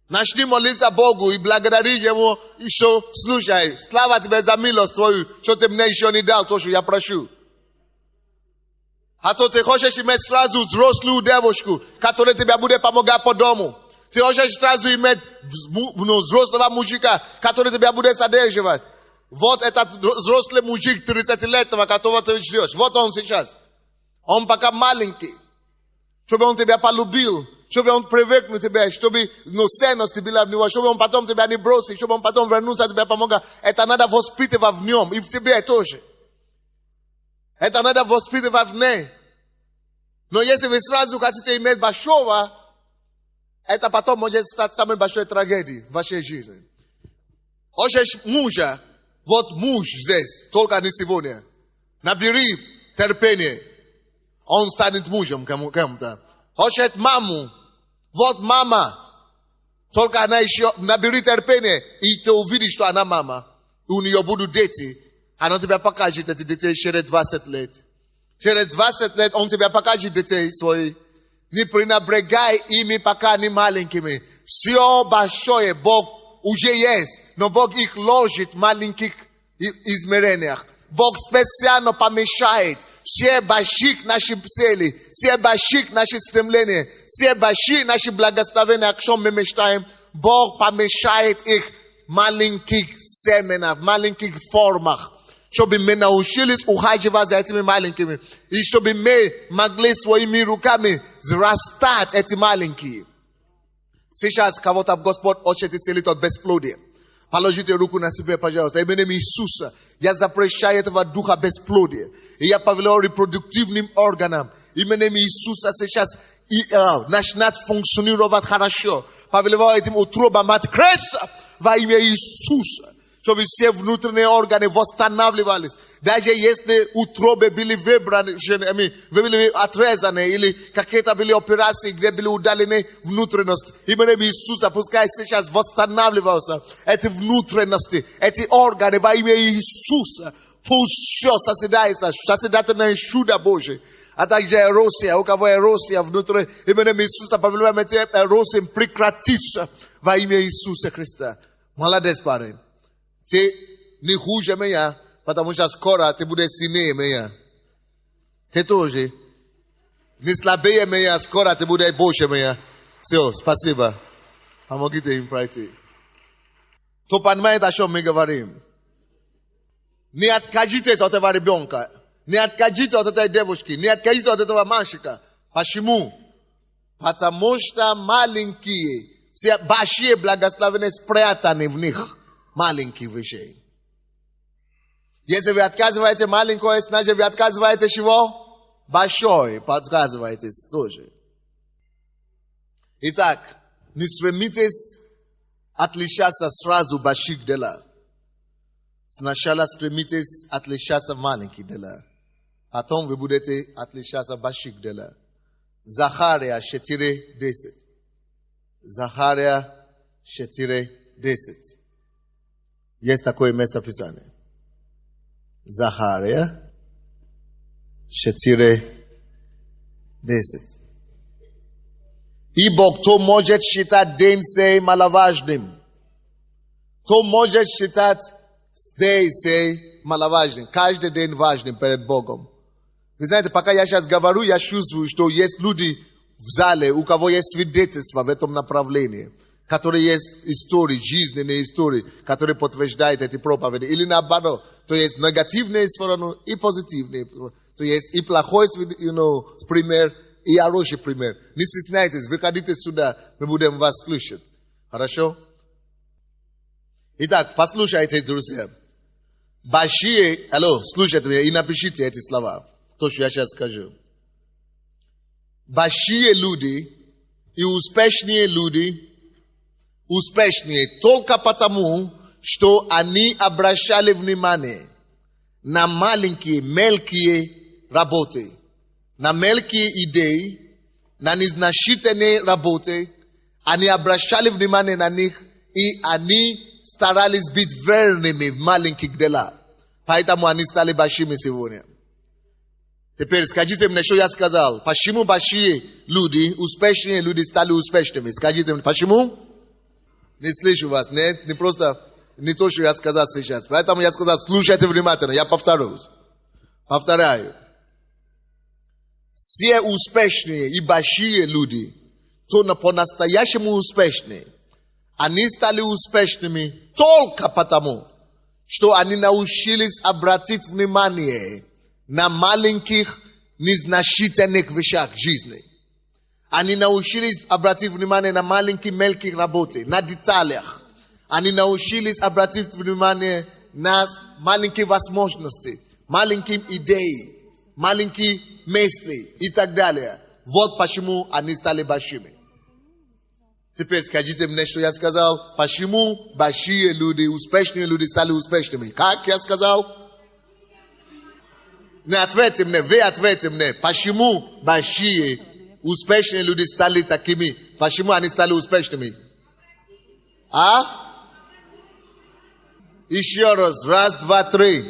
S1: Начни молиться Богу и благодари Ему, что слушай, слава тебе за милость твою, что ты мне еще не дал то, что я прошу. А то ты хочешь иметь сразу взрослую девушку, которая тебе будет помогать по дому. Ты хочешь сразу иметь взрослого мужика, который тебя будет содерживать. Вот этот взрослый мужик 30-летнего, которого ты ждешь. Вот он сейчас. Он пока маленький. Чтобы он тебя полюбил. Чтобы он привык к тебе. Чтобы ценность была в него. Чтобы он потом тебя не бросил. Чтобы он потом вернулся тебе помогать. Это надо воспитывать в нем. И в тебе тоже. Это надо воспитывать в ней. Но если вы сразу хотите иметь большого, это потом может стать самой большой трагедией в вашей жизни. Хочешь мужа? Вот муж здесь, только не сегодня. Набери терпение. Он станет мужем кому-то. Хочет маму. Вот мама. Только она еще, набери терпение. И ты увидишь, что она мама. И у нее будут дети. Она тебя покажет эти детей через 20 лет. Через 20 лет он тебя покажет детей свои. Не пренебрегай ими, пока не маленькими. Все большое Бог уже есть. Но Бог их ложит в маленьких измерениях. Бог специально помещает все большие наши цели, все большие наши стремления, все большие наши благословения, о чем мы мечтаем. Бог помещает их в маленьких семенах, в маленьких формах, чтобы мы научились ухаживать за этими маленькими. И чтобы мы могли своими руками взрастать эти маленькие. Сейчас кого-то Господь хочет исцелить от бесплодия. Положите руку на себя, пожалуйста. Именем Иисуса я запрещаю этого духа бесплодия. И я повелеваю репродуктивным органам. Именем Иисуса сейчас начинает функционировать хорошо. Повелеваю этим утробам открыться во имя Иисуса. чтобы все внутренние органы восстанавливались. Даже если утробы были выбраны, были отрезаны, или какие-то были операции, где были удалены внутренности. Именем Иисуса, пускай сейчас восстанавливаются эти внутренности, эти органы во имя Иисуса. Пусть все созидается, созидательное чудо Божие. А также эрозия, у кого эрозия внутри, именем Иисуса, повелеваем эти эрозии прекратиться во имя Иисуса Христа. Молодец, парень. Ты не хуже меня, потому что скоро ты будешь сильнее меня. Ты тоже. Не слабее меня, скоро ты будешь больше меня. Все, спасибо. Помогите им пройти. Кто понимает, о чем мы говорим? Не откажитесь от этого ребенка. Не откажитесь от этой девушки. Не откажитесь от этого мальчика. Почему? Потому что маленькие, все большие благословения спрятаны в них. Маленькие вещи. Если вы отказываете маленькое, значит вы отказываете чего? Большое. Подсказываетесь тоже. Итак, не стремитесь отличаться сразу больших дела. Сначала стремитесь отличаться маленьких дела. Потом вы будете отличаться больших дела. Захария 4:10. Захария 4:10. Есть такое место Писания. Захария 4:10. Ибо кто может считать день сей маловажным? Кто может считать день сей маловажным? Каждый день важным перед Богом. Вы знаете, пока я сейчас говорю, я чувствую, что есть люди в зале, у кого есть свидетельства в этом направлении, которые есть истории, жизненные истории, которые подтверждают эти проповеди. Или наоборот, то есть негативные стороны и позитивные. То есть и плохой пример, и хороший пример. Не стесняйтесь, выходите сюда, мы будем вас слушать. Хорошо? Итак, послушайте, друзья. Большие, слушайте меня и напишите эти слова. То, что я сейчас скажу. Большие люди и успешные люди, успешнее только потому, что они обращали внимание на маленькие, мелкие работы, на мелкие идеи, на незначительные работы. Они обращали внимание на них, и они старались быть верными в маленьких делах. Поэтому они стали большими сегодня. Теперь скажите мне, что я сказал. Почему большие люди, успешные люди стали успешными? Скажите мне, почему? Не слышу вас. Нет, не просто, не то, что я сказал сейчас. Поэтому я сказал, слушайте внимательно. Я повторюсь. Повторяю. Все успешные и большие люди, кто по-настоящему успешные, они стали успешными только потому, что они научились обратить внимание на маленьких, незначительных вещах жизни. Они научились обратить внимание на маленькие, мелкие работы, на деталях. Они научились обратить внимание на маленькие возможности, маленькие идеи, маленькие мысли и так далее. Вот почему они стали большими. Теперь скажите мне, что я сказал. Почему большие люди, успешные люди стали успешными? Как я сказал? Не ответьте мне, вы ответьте мне. Почему большие, успешные люди стали такими? Почему они стали успешными? А? Еще раз. Раз, два, три.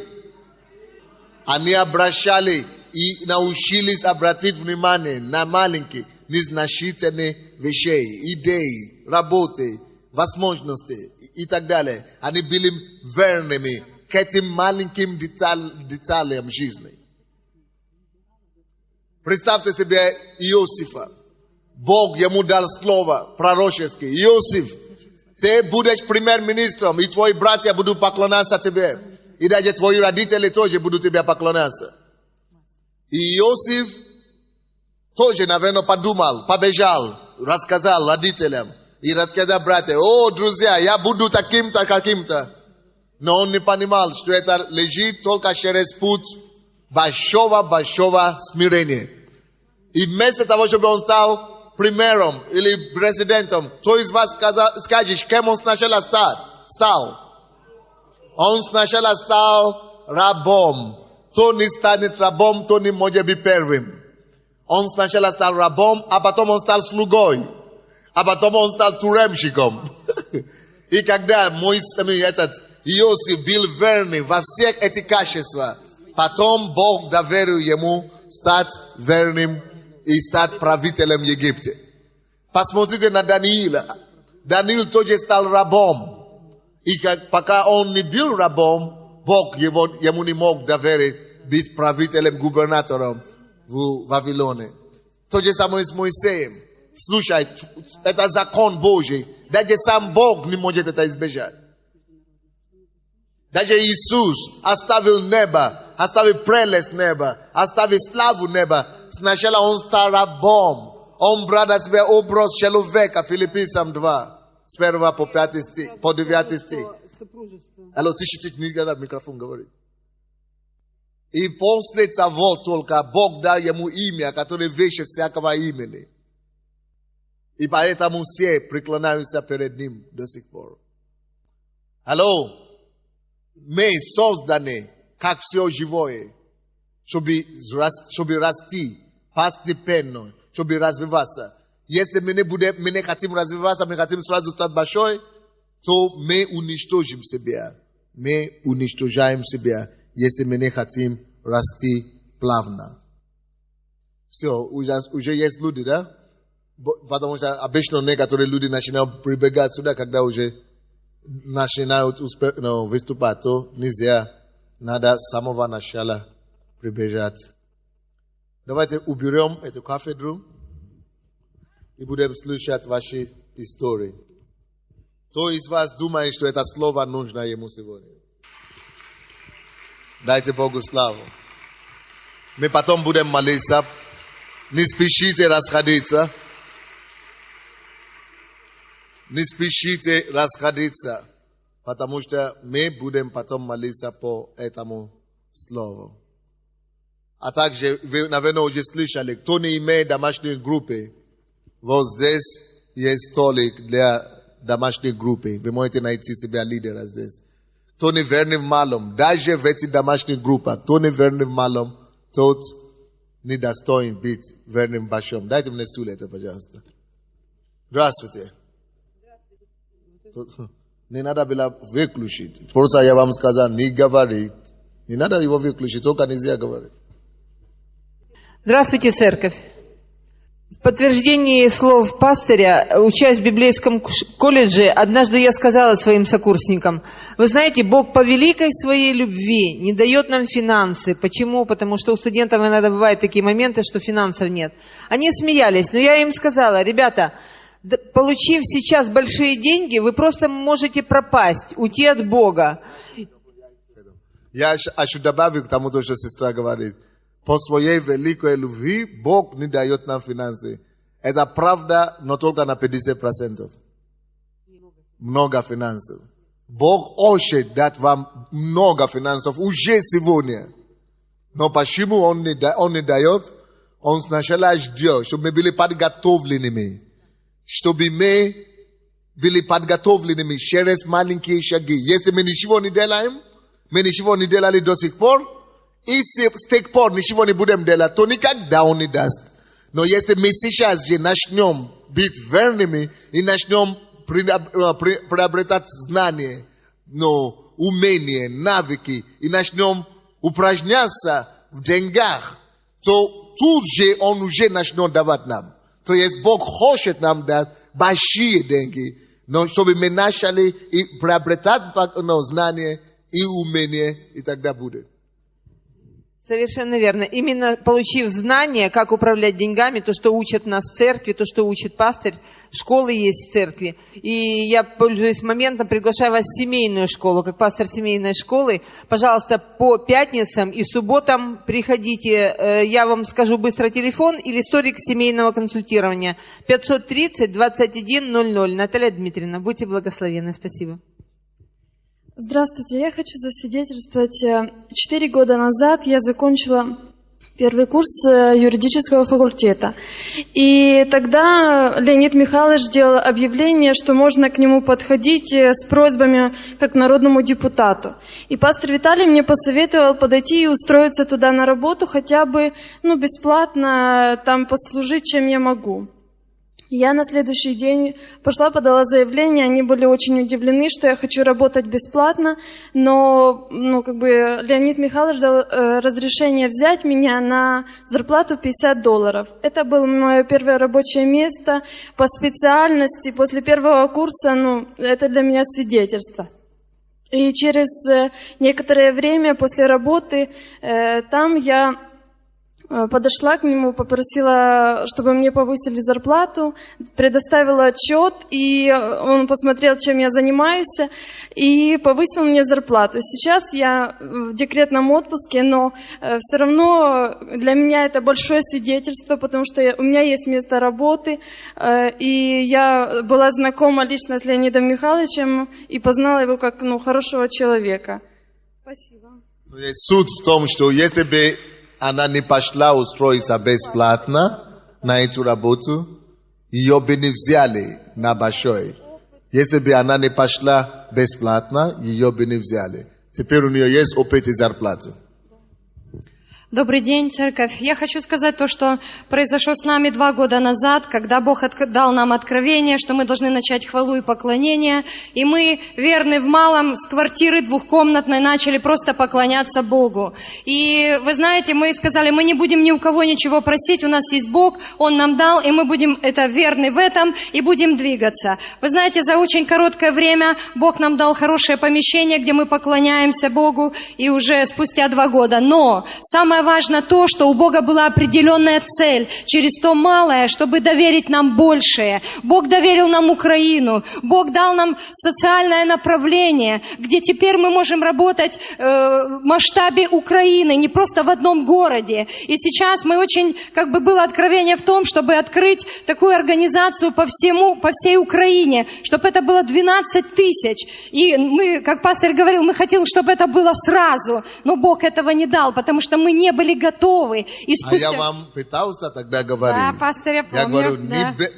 S1: Они обращали и научились обратить внимание на маленькие, незначительные вещи, идеи, работы, возможности и так далее. Они были верными к этим маленьким деталям жизни. Представьте себе Иосифа. Бог ему дал слово пророческое. Иосиф, ты будешь премьер-министром, и твои братья будут поклоняться тебе. И даже твои родители тоже будут тебе поклоняться. И Иосиф тоже, наверное, подумал, побежал, рассказал родителям. И рассказал братьям, друзья, я буду таким-то, каким-то. Но он не понимал, что это лежит только через путь большого смирения. И вместо того, чтобы он стал премьером или президентом, кто из вас скажет, кем он сначала стал? Он сначала стал рабом. Кто не станет рабом, то не может быть первым. Он сначала стал рабом, а потом он стал слугой. А потом он стал тюремщиком. И когда этот Иосиф был верный во всех этих качествах, потом Бог доверил ему стать верным и стать правителем Египта. Посмотрите на Даниила. Даниил тоже стал рабом. И пока он не был рабом, Бог ему не мог доверить быть правителем, губернатором в Вавилоне. То же самое с Моисеем. Слушай, это закон Божий. Даже сам Бог не может это избежать. Даже Иисус оставил небо, оставил прелесть неба, оставил славу неба. Сначала он стал рабом. Он брал на себя образ человека, Филиппийцам 2, с 1 по 5 стих, по 9 стих. Алло, тише, не надо в микрофон говорить. И после того только Бог дал ему имя, которое выше всякого имени. И поэтому все преклоняются перед ним до сих пор. Алло, мы созданы, как все живое, чтобы расти постепенно, чтобы развиваться. Если мы не хотим развиваться, мы хотим сразу стать большой, то мы уничтожим себя. Мы уничтожаем себя, если мы не хотим расти плавно. Все, уже есть люди, да? Потому что обычно некоторые люди начинают прибегать сюда, когда уже начинают выступать, то нельзя, надо с самого начала прибежать. Давайте уберем эту кафедру и будем слушать ваши истории. Кто из вас думает, что это слово нужно ему сегодня? Дайте Богу славу. Мы потом будем молиться. Не спешите расходиться. Не спешите расходиться, потому что мы будем потом молиться по этому слову. А также, вы, наверное, уже слышали, кто не имеет домашней группы, вот здесь есть столик для домашней группы. Вы можете найти себя лидера здесь. Кто не верный в малом, даже в этих домашних группах, кто не верный в малом, тот не достоин быть верным в большом. Дайте мне стул это, пожалуйста. Здравствуйте. Не надо было выключить. Просто я вам сказал, не говорить. Не надо его выключить, только нельзя говорить.
S2: Здравствуйте, церковь. В подтверждении слов пастыря, учась в библейском колледже, однажды я сказала своим сокурсникам: вы знаете, Бог по великой своей любви не дает нам финансы. Почему? Потому что у студентов иногда бывают такие моменты, что финансов нет. Они смеялись, но я им сказала: ребята, получив сейчас большие деньги, вы просто можете пропасть, уйти от Бога.
S1: Я еще добавлю к тому, что сестра говорит. По своей великой любви Бог не дает нам финансы. Это правда, но только на 50%. Много финансов. Бог хочет дать вам много финансов уже сегодня. Но почему Он не дает? Он сначала ждет, чтобы мы были подготовленными. Чтобы мы были подготовленными через маленькие шаги. Если мы ничего не делаем, мы ничего не делали до сих пор, и с тех пор ничего не будем делать, то никогда Он не даст. Но если мы сейчас же начнем быть верными и начнем приобретать знания, умения, навыки, и начнем упражняться в деньгах, то тут же Он уже начнет давать нам. То есть Бог хочет нам дать большие деньги, но чтобы мы начали и приобретать знания и умения, и тогда будет.
S2: Совершенно верно. Именно получив знания, как управлять деньгами, то, что учат нас в церкви, то, что учит пастырь, школы есть в церкви. И я, пользуясь моментом, приглашаю вас в семейную школу, как пастор семейной школы. Пожалуйста, по пятницам и субботам приходите. Я вам скажу быстро телефон или историк семейного консультирования. 530-2100. Наталья Дмитриевна, будьте благословенны. Спасибо.
S3: Здравствуйте, я хочу засвидетельствовать. 4 года назад я закончила Первый курс юридического факультета. И тогда Леонид Михайлович делал объявление, что можно к нему подходить с просьбами как к народному депутату. И пастор Виталий мне посоветовал подойти и устроиться туда на работу, хотя бы бесплатно там послужить, чем я могу. Я на следующий день пошла, подала заявление, они были очень удивлены, что я хочу работать бесплатно, но Леонид Михайлович дал разрешение взять меня на зарплату $50. Это было мое первое рабочее место по специальности. После первого курса, это для меня свидетельство. И через некоторое время после работы там я подошла к нему, попросила, чтобы мне повысили зарплату, предоставила отчет, и он посмотрел, чем я занимаюсь, и повысил мне зарплату. Сейчас я в декретном отпуске, но все равно для меня это большое свидетельство, потому что у меня есть место работы, и я была знакома лично с Леонидом Михайловичем и познала его как хорошего человека. Спасибо.
S1: Суть в том, что если бы она не пошла устроиться бесплатно на эту работу, ее бы не взяли на большой. Если бы она не пошла бесплатно, ее бы не взяли. Теперь у нее есть опыт и зарплата.
S4: Добрый день, церковь. Я хочу сказать то, что произошло с нами 2 года назад, когда Бог дал нам откровение, что мы должны начать хвалу и поклонение. И мы, верны в малом, с квартиры 2-комнатной начали просто поклоняться Богу. И вы знаете, мы сказали, мы не будем ни у кого ничего просить, у нас есть Бог, Он нам дал, и мы будем верны в этом и будем двигаться. Вы знаете, за очень короткое время Бог нам дал хорошее помещение, где мы поклоняемся Богу, и уже спустя 2 года. Но самое важно то, что у Бога была определенная цель через то малое, чтобы доверить нам большее. Бог доверил нам Украину, Бог дал нам социальное направление, где теперь мы можем работать в масштабе Украины, не просто в одном городе. И сейчас мы очень, было откровение в том, чтобы открыть такую организацию по всей Украине, чтобы это было 12 тысяч. И мы, как пастор говорил, мы хотели, чтобы это было сразу, но Бог этого не дал, потому что мы не были готовы.
S1: Я вам пытался тогда говорить.
S4: Да, пастор, я помню.
S1: Я говорю,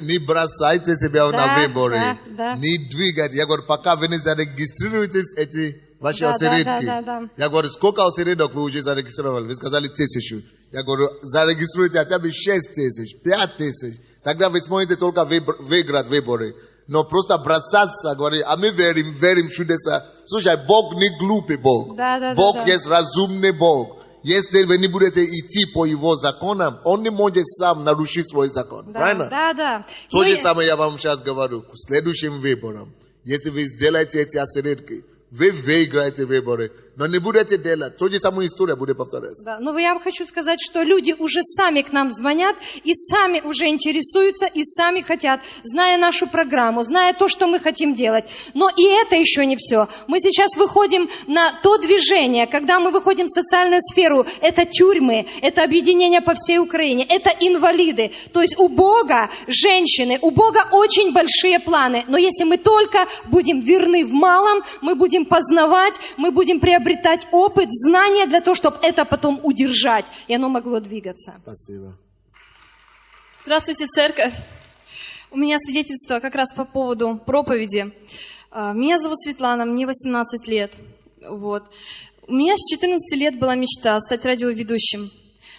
S1: не бросайте себя на выборы, не двигайте. Я говорю, пока вы не зарегистрируетесь, эти ваши осередки. Я говорю, сколько осередок вы уже зарегистрировали? Вы сказали 1000. Я говорю, зарегистрируйте хотя бы 6000, 5000. Тогда вы сможете только выиграть выборы. Но просто бросаться, говорить, а мы верим в чудеса. Слушай, Бог не глупый Бог. Бог есть разумный Бог. Если вы не будете идти по его законам, он не может сам нарушить свой закон. Правильно?
S4: Да.
S1: То же самое я вам сейчас говорю. К следующим выборам, если вы сделаете эти осередки, вы выиграете выборы, но не будете делать. То же самая история будет повторяться.
S4: Да, но я хочу сказать, что люди уже сами к нам звонят, и сами уже интересуются, и сами хотят, зная нашу программу, зная то, что мы хотим делать. Но и это еще не все. Мы сейчас выходим на то движение, когда мы выходим в социальную сферу. Это тюрьмы, это объединения по всей Украине, это инвалиды. То есть у Бога женщины, у Бога очень большие планы. Но если мы только будем верны в малом, мы будем познавать, мы будем приобретать опыт, знания для того, чтобы это потом удержать, и оно могло двигаться.
S1: Спасибо.
S5: Здравствуйте, церковь. У меня свидетельство как раз по поводу проповеди. Меня зовут Светлана, мне 18 лет. Вот. У меня с 14 лет была мечта стать радиоведущим.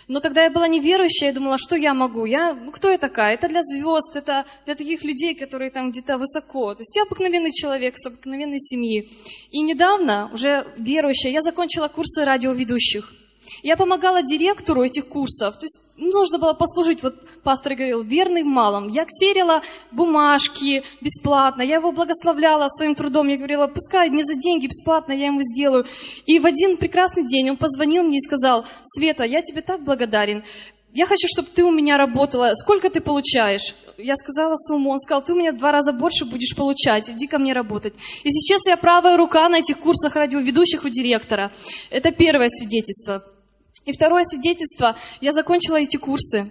S5: Но тогда я была неверующая, я думала, что я могу? Кто я такая? Это для звезд, это для таких людей, которые там где-то высоко. То есть я обыкновенный человек с обыкновенной семьи. И недавно, уже верующая, я закончила курсы радиоведущих. Я помогала директору этих курсов. То есть нужно было послужить, вот пастор говорил, верный в малом. Я ксерила бумажки бесплатно, я его благословляла своим трудом. Я говорила, пускай не за деньги, бесплатно я ему сделаю. И в один прекрасный день он позвонил мне и сказал, Света, я тебе так благодарен. Я хочу, чтобы ты у меня работала. Сколько ты получаешь? Я сказала сумму. Он сказал, ты у меня в 2 раза больше будешь получать. Иди ко мне работать. И сейчас я правая рука на этих курсах радиоведущих у директора. Это первое свидетельство. И второе свидетельство, я закончила эти курсы.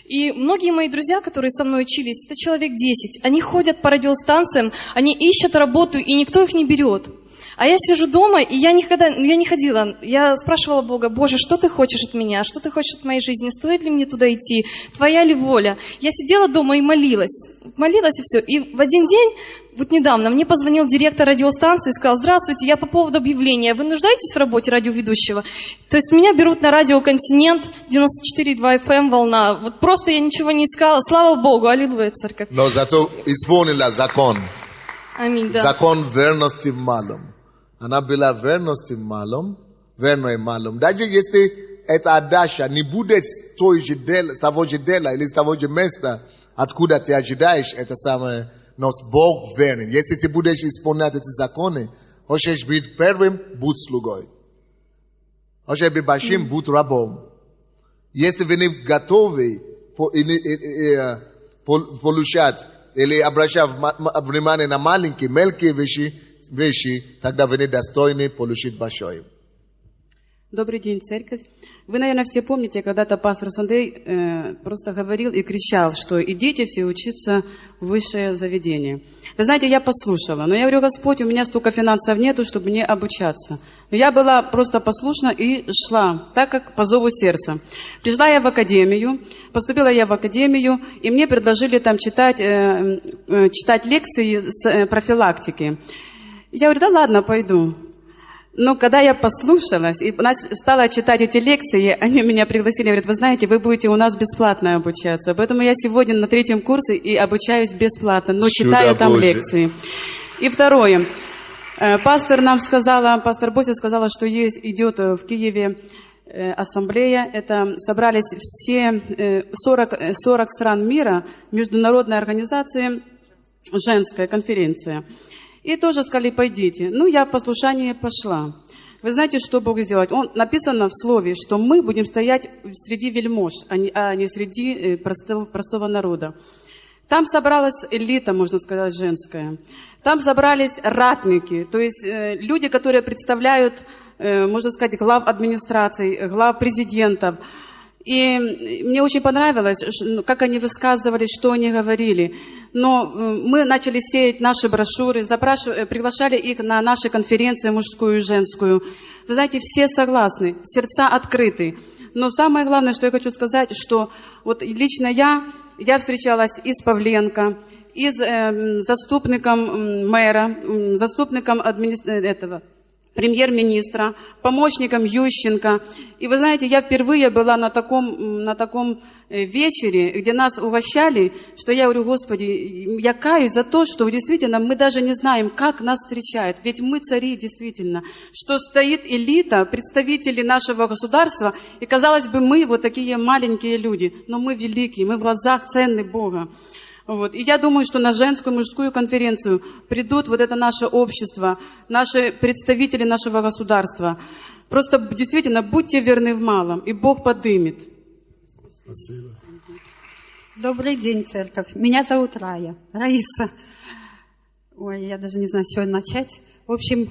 S5: И многие мои друзья, которые со мной учились, это человек 10, они ходят по радиостанциям, они ищут работу, и никто их не берет. А я сижу дома, и я не ходила. Я спрашивала Бога: Боже, что ты хочешь от меня? Что ты хочешь от моей жизни? Стоит ли мне туда идти? Твоя ли воля? Я сидела дома и молилась. Молилась и все. И в один день, вот недавно, мне позвонил директор радиостанции и сказал: здравствуйте, я по поводу объявления. Вы нуждаетесь в работе радиоведущего? То есть меня берут на радио «Континент», 94,2 FM волна. Вот просто я ничего не искала. Слава Богу, аллилуйя, церковь.
S1: Но зато исполнила закон.
S5: Аминь, да.
S1: Закон верности в малом. Она была верности в малом, верной в малом. Даже если эта отдача не будет с того же дела или с того же места, откуда ты ожидаешь это самое, но Бог верен. Если ты будешь исполнять эти законы, хочешь быть первым, будь слугой. Хочешь быть большим, будь рабом. Если вы не готовы получать или обращать внимание на маленькие, мелкие вещи, тогда вы не достойны получить большое.
S6: Добрый день, церковь. Вы, наверное, все помните, когда-то пастор Сандей просто говорил и кричал, что идите все учиться в высшее заведение. Вы знаете, я послушала, но я говорю: Господь, у меня столько финансов нету, чтобы мне обучаться. Но я была просто послушна и шла, так как по зову сердца. Пришла я в академию, поступила я в академию, и мне предложили там читать лекции с профилактики. Я говорю: да ладно, пойду. Но когда я послушалась и стала читать эти лекции, они меня пригласили, говорят: вы знаете, вы будете у нас бесплатно обучаться. Поэтому я сегодня на 3-м курсе и обучаюсь бесплатно, но читаю там лекции. И второе. Пастор Бося сказала, что идет в Киеве ассамблея. Это собрались все 40 стран мира, международная организация, женская конференция. И тоже сказали: пойдите. Ну, я в послушании пошла. Вы знаете, что Бог сделает? Написано в Слове, что мы будем стоять среди вельмож, а не среди простого народа. Там собралась элита, можно сказать, женская. Там собрались ратники, то есть люди, которые представляют, можно сказать, глав администраций, глав президентов. И мне очень понравилось, как они высказывались, что они говорили. Но мы начали сеять наши брошюры, приглашали их на наши конференции, мужскую и женскую. Вы знаете, все согласны, сердца открыты. Но самое главное, что я хочу сказать, что вот лично я встречалась и с Павленко, и с заступником мэра, заступником премьер-министра, помощником Ющенко. И вы знаете, я впервые была на таком вечере, где нас угощали, что я говорю: Господи, я каюсь за то, что действительно мы даже не знаем, как нас встречают. Ведь мы цари, действительно. Что стоит элита, представители нашего государства, и, казалось бы, мы вот такие маленькие люди, но мы великие, мы в глазах ценны Бога. Вот. И я думаю, что на женскую и мужскую конференцию придут вот это наше общество, наши представители нашего государства. Просто действительно будьте верны в малом, и Бог подымет.
S1: Спасибо.
S7: Добрый день, церковь. Меня зовут Раиса. Ой, я даже не знаю, с чего начать. В общем,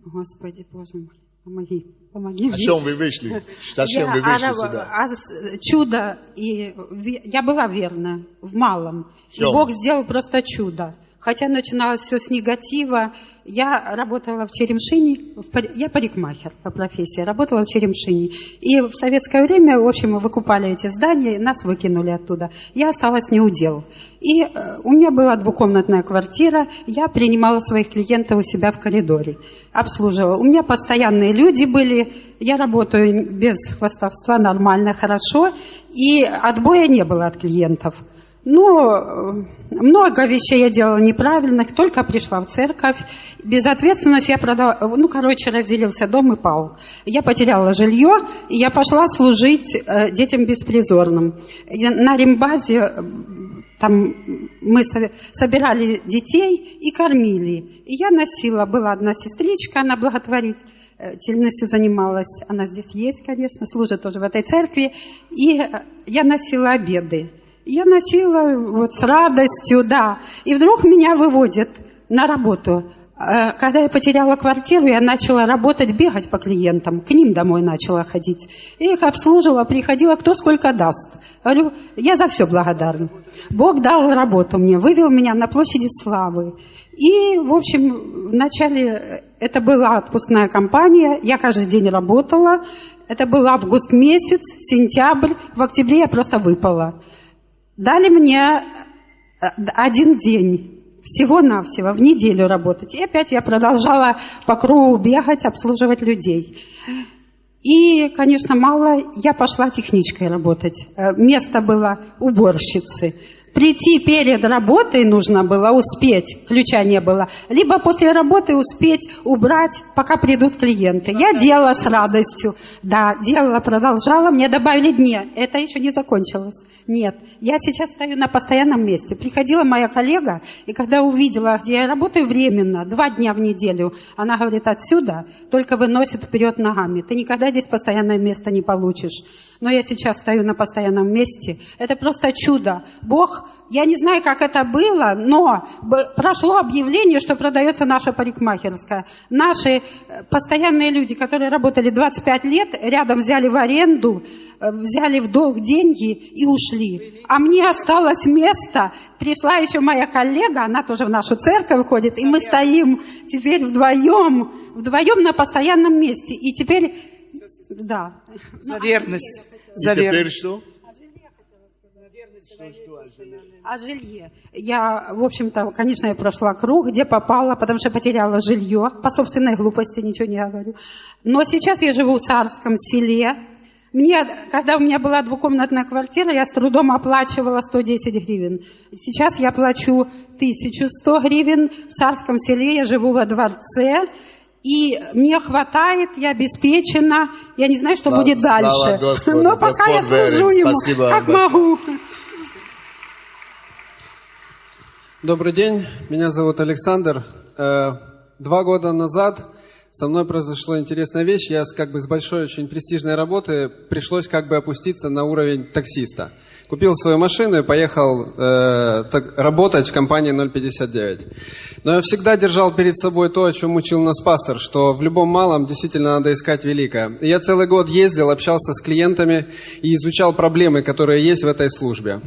S7: Господи, Боже мой, помоги.
S1: О чем вы вышли? Зачем вы вышли сюда?
S7: Чудо. И я была верна в малом. И Бог сделал просто чудо. Хотя начиналось все с негатива. Я работала в Черемшине, я парикмахер по профессии, работала в Черемшине. И в советское время, в общем, мы выкупали эти здания, нас выкинули оттуда. Я осталась неудел. И у меня была 2-комнатная квартира, я принимала своих клиентов у себя в коридоре, обслуживала. У меня постоянные люди были, я работаю без хвастовства, нормально, хорошо, и отбоя не было от клиентов. Но много вещей я делала неправильных, только пришла в церковь. Безответственность я продала, разделился дом и пал. Я потеряла жилье, и я пошла служить детям беспризорным. На рембазе там мы собирали детей и кормили. И я носила, была одна сестричка, она благотворительностью занималась. Она здесь есть, конечно, служит тоже в этой церкви. И я носила обеды. Я носила вот с радостью, да. И вдруг меня выводят на работу. Когда я потеряла квартиру, я начала работать, бегать по клиентам. К ним домой начала ходить. Я их обслуживала, приходила, кто сколько даст. Говорю, я за все благодарна. Бог дал работу мне, вывел меня на площади Славы. И, в общем, вначале это была отпускная кампания, я каждый день работала. Это был август месяц, сентябрь, в октябре я просто выпала. Дали мне 1 день. Всего-навсего в неделю работать. И опять я продолжала по кругу бегать, обслуживать людей. И, конечно, мало, я пошла техничкой работать. Место было уборщицы. Прийти перед работой нужно было успеть, ключа не было. Либо после работы успеть убрать, пока придут клиенты. Я делала с радостью. Да, делала, продолжала. Мне добавили дни. Это еще не закончилось. Нет, я сейчас стою на постоянном месте. Приходила моя коллега, и когда увидела, где я работаю временно, 2 дня в неделю, она говорит, отсюда только выносит вперед ногами. Ты никогда здесь постоянное место не получишь. Но я сейчас стою на постоянном месте. Это просто чудо. Бог, я не знаю, как это было, но прошло объявление, что продается наша парикмахерская. Наши постоянные люди, которые работали 25 лет, рядом взяли в аренду, взяли в долг деньги и ушли. А мне осталось место. Пришла еще моя коллега, она тоже в нашу церковь ходит, и мы стоим теперь вдвоем на постоянном месте. И теперь... Да.
S8: За верность.
S1: И теперь что?
S7: О жилье. Я, в общем-то, конечно, я прошла круг, где попала, потому что потеряла жилье. По собственной глупости ничего не говорю. Но сейчас я живу в Царском селе. Когда у меня была 2-комнатная квартира, я с трудом оплачивала 110 гривен. Сейчас я плачу 1100 гривен. В Царском селе я живу во дворце. И мне хватает, я обеспечена. Я не знаю, что будет дальше.
S1: Господу,
S7: но пока я служу ему, как могу.
S9: Добрый день, меня зовут Александр. 2 года назад со мной произошла интересная вещь. Я с большой, очень престижной работы пришлось опуститься на уровень таксиста. Купил свою машину и поехал работать в компании 059. Но я всегда держал перед собой то, о чем учил нас пастор, что в любом малом действительно надо искать великое. И я целый год ездил, общался с клиентами и изучал проблемы, которые есть в этой службе.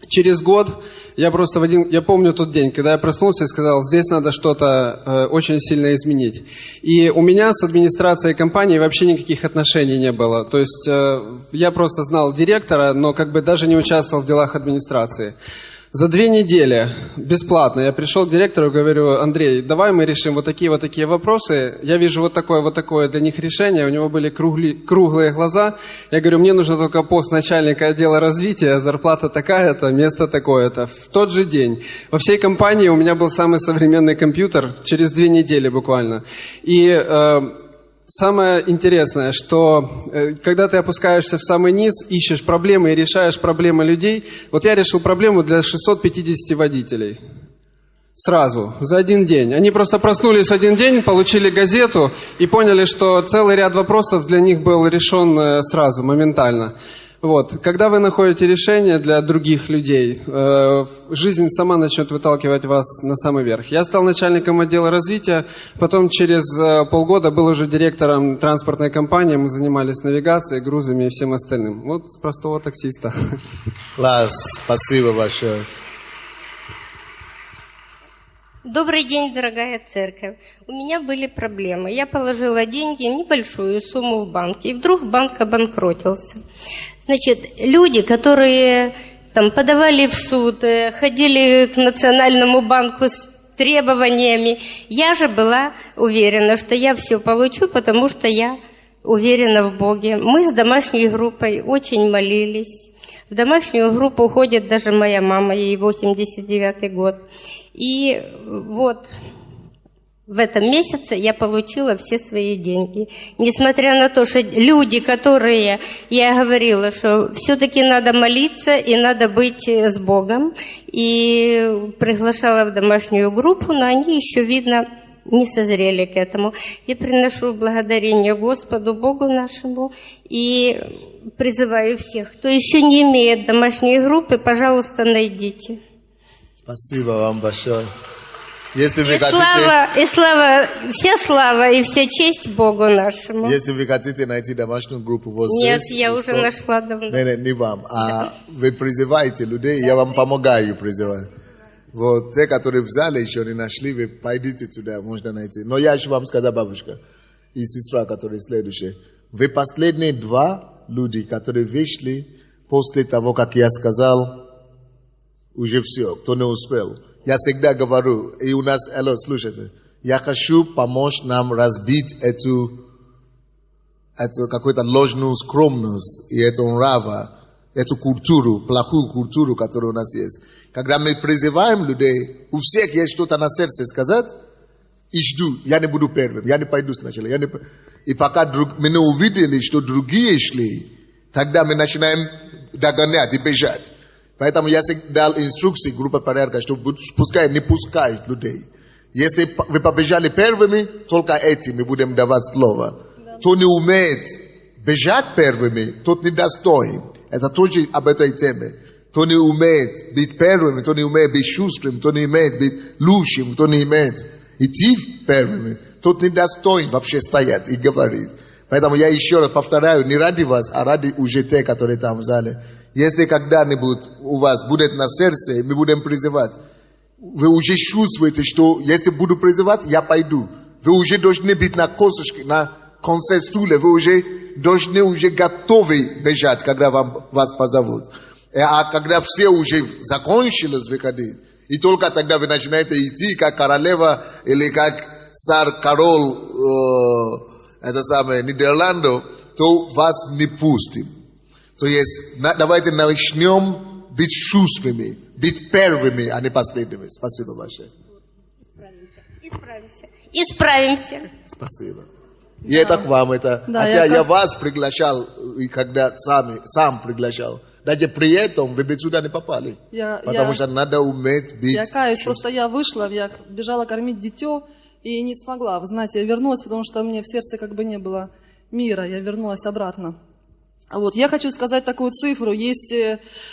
S9: Через год я помню тот день, когда я проснулся и сказал, здесь надо что-то очень сильно изменить. И у меня с администрацией компании вообще никаких отношений не было. То есть я просто знал директора, но даже не участвовал в делах администрации. За 2 недели бесплатно я пришел к директору и говорю, Андрей, давай мы решим вот такие вопросы. Я вижу вот такое для них решение. У него были круглые глаза. Я говорю, мне нужно только пост начальника отдела развития, зарплата такая-то, место такое-то. В тот же день во всей компании у меня был самый современный компьютер, через 2 недели буквально. И самое интересное, что когда ты опускаешься в самый низ, ищешь проблемы и решаешь проблемы людей. Вот я решил проблему для 650 водителей. Сразу, за 1 день. Они просто проснулись в 1 день, получили газету и поняли, что целый ряд вопросов для них был решен сразу, моментально. Вот. Когда вы находите решение для других людей, жизнь сама начнет выталкивать вас на самый верх. Я стал начальником отдела развития, потом через полгода был уже директором транспортной компании, мы занимались навигацией, грузами и всем остальным. Вот с простого таксиста.
S1: Класс, спасибо большое.
S10: Добрый день, дорогая церковь. У меня были проблемы. Я положила деньги, небольшую сумму в банк, и вдруг банк обанкротился. Значит, люди, которые подавали в суд, ходили к Национальному банку с требованиями, я же была уверена, что я все получу, потому что я уверена в Боге. Мы с домашней группой очень молились. В домашнюю группу ходит даже моя мама, ей 89-й год. И вот в этом месяце я получила все свои деньги. Несмотря на то, что люди, которые, я говорила, что все-таки надо молиться и надо быть с Богом. И приглашала в домашнюю группу, но они еще, видно, не созрели к этому. Я приношу благодарение Господу, Богу нашему, и призываю всех, кто еще не имеет домашней группы, пожалуйста, найдите.
S1: Спасибо вам большое. Если вы
S10: И слава, вся слава и вся честь Богу нашему.
S1: Если вы хотите найти домашнюю группу вот
S10: Нет,
S1: здесь...
S10: я уже нашла давно.
S1: Не вам. А вы призываете людей, я вам помогаю призывать. Вот те, которые в зале еще не нашли, вы пойдите туда, можно найти. Но я еще вам сказал, бабушка и сестра, которые следующие. Вы последние два люди, которые вышли после того, как я сказал, уже все, кто не успел. Я всегда говорю, и у нас, слушайте, я хочу помочь нам разбить эту какую-то ложную скромность и эту нрава, эту культуру, плохую культуру, которая у нас есть. Когда мы призываем людей, у всех есть что-то на сердце сказать, и жду, я не буду первым, я не пойду сначала. И пока мы не увидели, что другие шли, тогда мы начинаем догонять и бежать. Поэтому я дал инструкции группе порядка, что пускай не пускают людей. Если вы побежали первыми, только этим мы будем давать слово. Кто не умеет бежать первыми, тот недостоин. Это тоже об этой теме. Кто не умеет быть первыми, кто не умеет быть шустрым, кто не умеет быть лучшим, кто не умеет идти первыми, тот недостоин вообще стоять и говорить. Поэтому я еще раз повторяю, не ради вас, а ради уже тех, которые там в зале. Если когда-нибудь у вас будет на сердце, мы будем призывать, вы уже чувствуете, что если буду призывать, я пойду. Вы уже должны быть на косточке, на конце стула, вы уже должны уже готовы бежать, когда вас позовут. А когда все уже закончились выходить, и только тогда вы начинаете идти, как королева или как король Нидерландов, то вас не пустим. То есть давайте начнем быть шустрыми, быть первыми, а не последними. Спасибо большое.
S10: Исправимся.
S1: Спасибо. И это к вам, это. Да, хотя я вас приглашал, и когда сам приглашал. Даже при этом вы бы сюда не попали. Потому что надо уметь быть...
S8: Я каюсь, просто я вышла, я бежала кормить дитё и не смогла. Вы знаете, я вернулась, потому что мне в сердце как бы не было мира. Я вернулась обратно. Вот, я хочу сказать такую цифру. Есть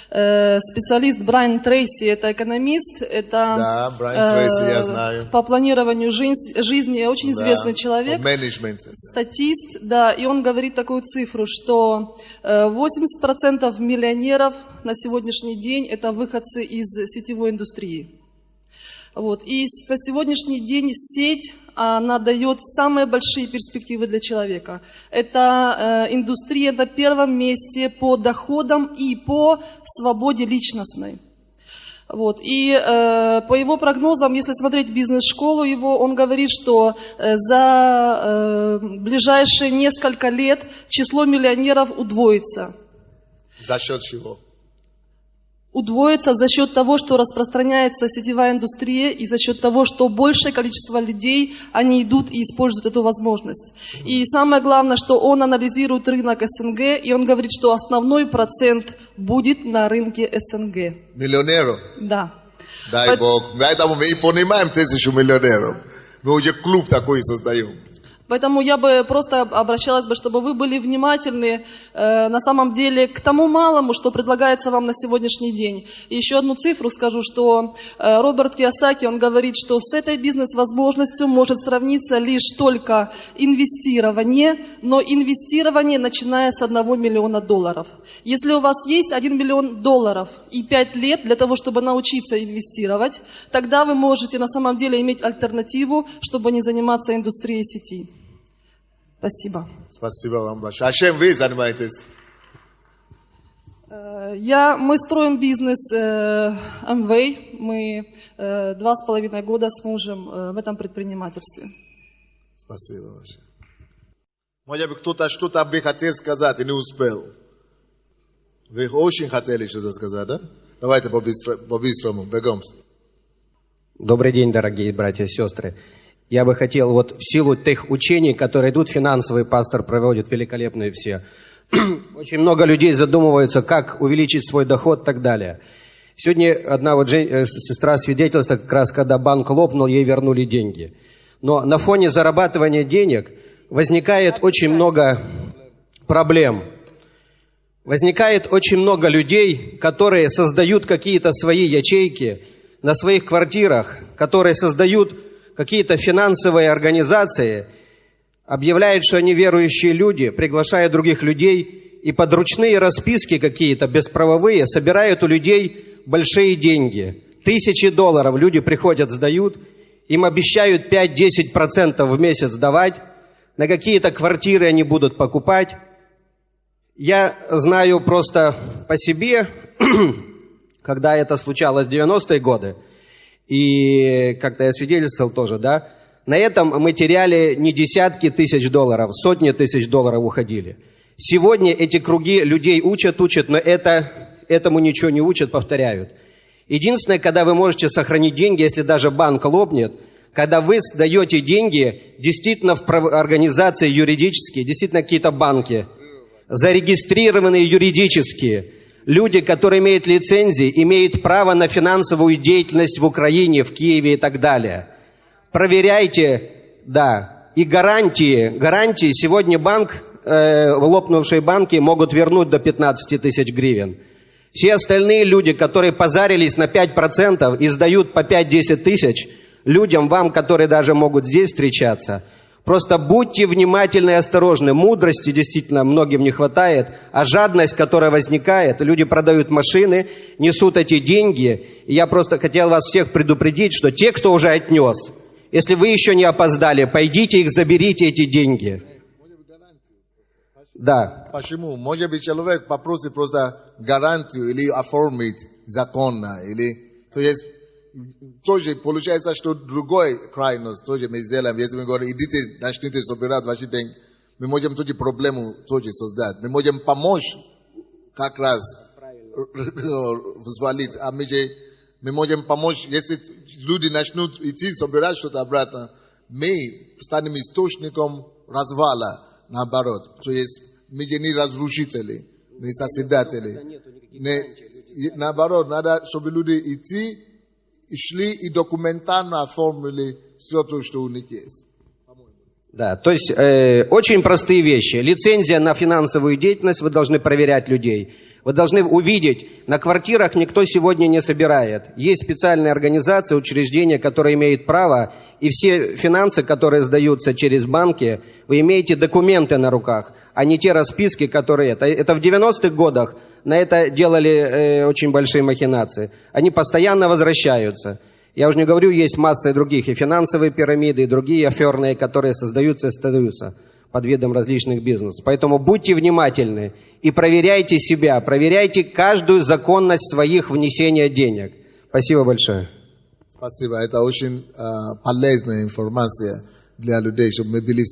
S8: специалист Брайан Трейси, это экономист, это
S1: да, Брайан Трейси, я знаю.
S8: По планированию жизни очень известный человек, статист, да, и он говорит такую цифру, что 80% миллионеров на сегодняшний день это выходцы из сетевой индустрии. Вот, и на сегодняшний день сеть, она дает самые большие перспективы для человека. Это индустрия на первом месте по доходам и по свободе личностной. Вот. И по его прогнозам, если смотреть бизнес-школу его, он говорит, что за ближайшие несколько лет число миллионеров удвоится.
S1: За счет чего?
S8: Удвоится за счет того, что распространяется сетевая индустрия, и за счет того, что большее количество людей, они идут и используют эту возможность. И самое главное, что он анализирует рынок СНГ, и он говорит, что основной процент будет на рынке СНГ.
S1: Миллионеров?
S8: Да.
S1: Дай Бог. Поэтому мы и понимаем 1000 миллионеров. Мы уже клуб такой создаем.
S8: Поэтому я бы просто обращалась бы, чтобы вы были внимательны на самом деле к тому малому, что предлагается вам на сегодняшний день. И еще одну цифру скажу, что Роберт Кийосаки, он говорит, что с этой бизнес-возможностью может сравниться лишь только инвестирование, но инвестирование начиная с $1 миллиона. Если у вас есть $1 миллион и 5 лет для того, чтобы научиться инвестировать, тогда вы можете на самом деле иметь альтернативу, чтобы не заниматься индустрией сети. Спасибо.
S1: Спасибо вам большое. А чем вы занимаетесь?
S8: Мы строим бизнес Amway. Мы 2,5 года с мужем в этом предпринимательстве.
S1: Спасибо большое. Может быть, кто-то что-то бы хотел сказать и не успел. Вы очень хотели что-то сказать, да? Давайте по-быстрому, бегом.
S11: Добрый день, дорогие братья и сестры. Я бы хотел, вот в силу тех учений, которые идут, финансовый пастор проводит, великолепные все. Очень много людей задумываются, как увеличить свой доход и так далее. Сегодня одна вот сестра свидетельствовала, как раз когда банк лопнул, ей вернули деньги. Но на фоне зарабатывания денег возникает очень много проблем. Возникает очень много людей, которые создают какие-то свои ячейки, на своих квартирах, которые создают какие-то финансовые организации, объявляют, что они верующие люди, приглашают других людей и подручные расписки какие-то бесправовые собирают у людей большие деньги. $1000 люди приходят, сдают, им обещают 5-10% в месяц давать, на какие-то квартиры они будут покупать. Я знаю просто по себе, когда это случалось в 90-е годы, и как-то я свидетельствовал тоже, да, на этом мы теряли не десятки тысяч долларов, сотни тысяч долларов уходили. Сегодня эти круги людей учат, но этому ничего не учат, повторяют. Единственное, когда вы можете сохранить деньги, если даже банк лопнет, когда вы сдаете деньги действительно в организации юридические, действительно какие-то банки, зарегистрированные юридические, люди, которые имеют лицензии, имеют право на финансовую деятельность в Украине, в Киеве и так далее. Проверяйте, да, и гарантии сегодня лопнувшие банки могут вернуть до 15 тысяч гривен. Все остальные люди, которые позарились на 5% и сдают по 5-10 тысяч, людям, вам, которые даже могут здесь встречаться, просто будьте внимательны и осторожны. Мудрости действительно многим не хватает, а жадность, которая возникает, люди продают машины, несут эти деньги. И я просто хотел вас всех предупредить, что те, кто уже отнес, если вы еще не опоздали, пойдите их заберите, эти деньги. Да.
S1: Почему? Может быть, человек попросит просто гарантию или оформить законно, или... То есть, тоже получается, что другой крайность тоже мы сделаем. Если мы говорим, идите, начните собирать ваши деньги, мы можем тоже проблему тоже создать. Мы можем помочь как раз взвалить. А мы можем помочь, если люди начнут идти собирать что-то обратно, мы станем источником развала, наоборот. То есть мы же не разрушители, мы созидатели. Наоборот, надо, чтобы люди идти, и шли и документально оформили все то, что у них есть.
S11: Да, то есть очень простые вещи. Лицензия на финансовую деятельность, вы должны проверять людей. Вы должны увидеть, на квартирах никто сегодня не собирает. Есть специальные организации, учреждения, которые имеют право, и все финансы, которые сдаются через банки, вы имеете документы на руках, а не те расписки, которые... Это в 90-х годах на это делали очень большие махинации. Они постоянно возвращаются. Я уже не говорю, есть масса и других, и финансовые пирамиды, и другие аферные, которые создаются и создаются под видом различных бизнесов. Поэтому будьте внимательны и проверяйте себя, проверяйте каждую законность своих внесения денег. Спасибо большое.
S1: Спасибо. Это очень полезная информация для людей, чтобы мы были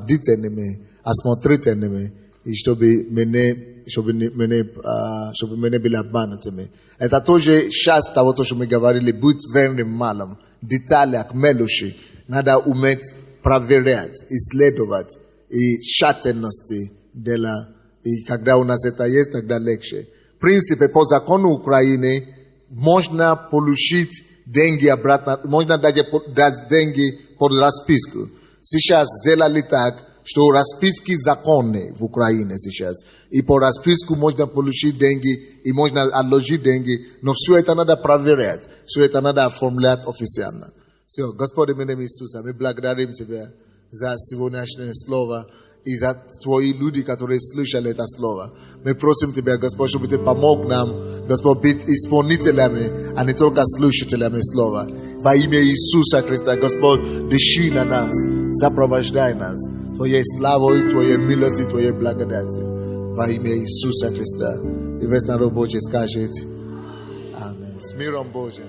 S1: бдительными, осмотрительными, и чтобы мы не были обманутыми. Это тоже часть того, что мы говорили, быть верным малым, деталях, мелочи. Надо уметь проверять, исследовать и тщательности дела. И когда у нас это есть, тогда легче. В принципе, по закону Украины можно получить деньги обратно, можно даже дать деньги под расписку. Сейчас сделали так, что расписки законные в Украине сейчас. И по расписку можно получить деньги, и можно отложить деньги, но все это надо проверять, все это надо оформлять официально. Все, Господь, именем Иисуса, мы благодарим Тебя за сегодняшнее слово и за Твои люди, которые слышали это слово. Мы просим Тебя, Господь, чтобы Ты помог нам, Господь, быть исполнителями, а не только слушателями слова. Во имя Иисуса Христа, Господь, дыши на нас, сопровождай нас Твоей славой, Твоей милостью, Твоей благодатью. Во имя Иисуса Христа. И весь народ Божий скажет Аминь. С миром Божьим.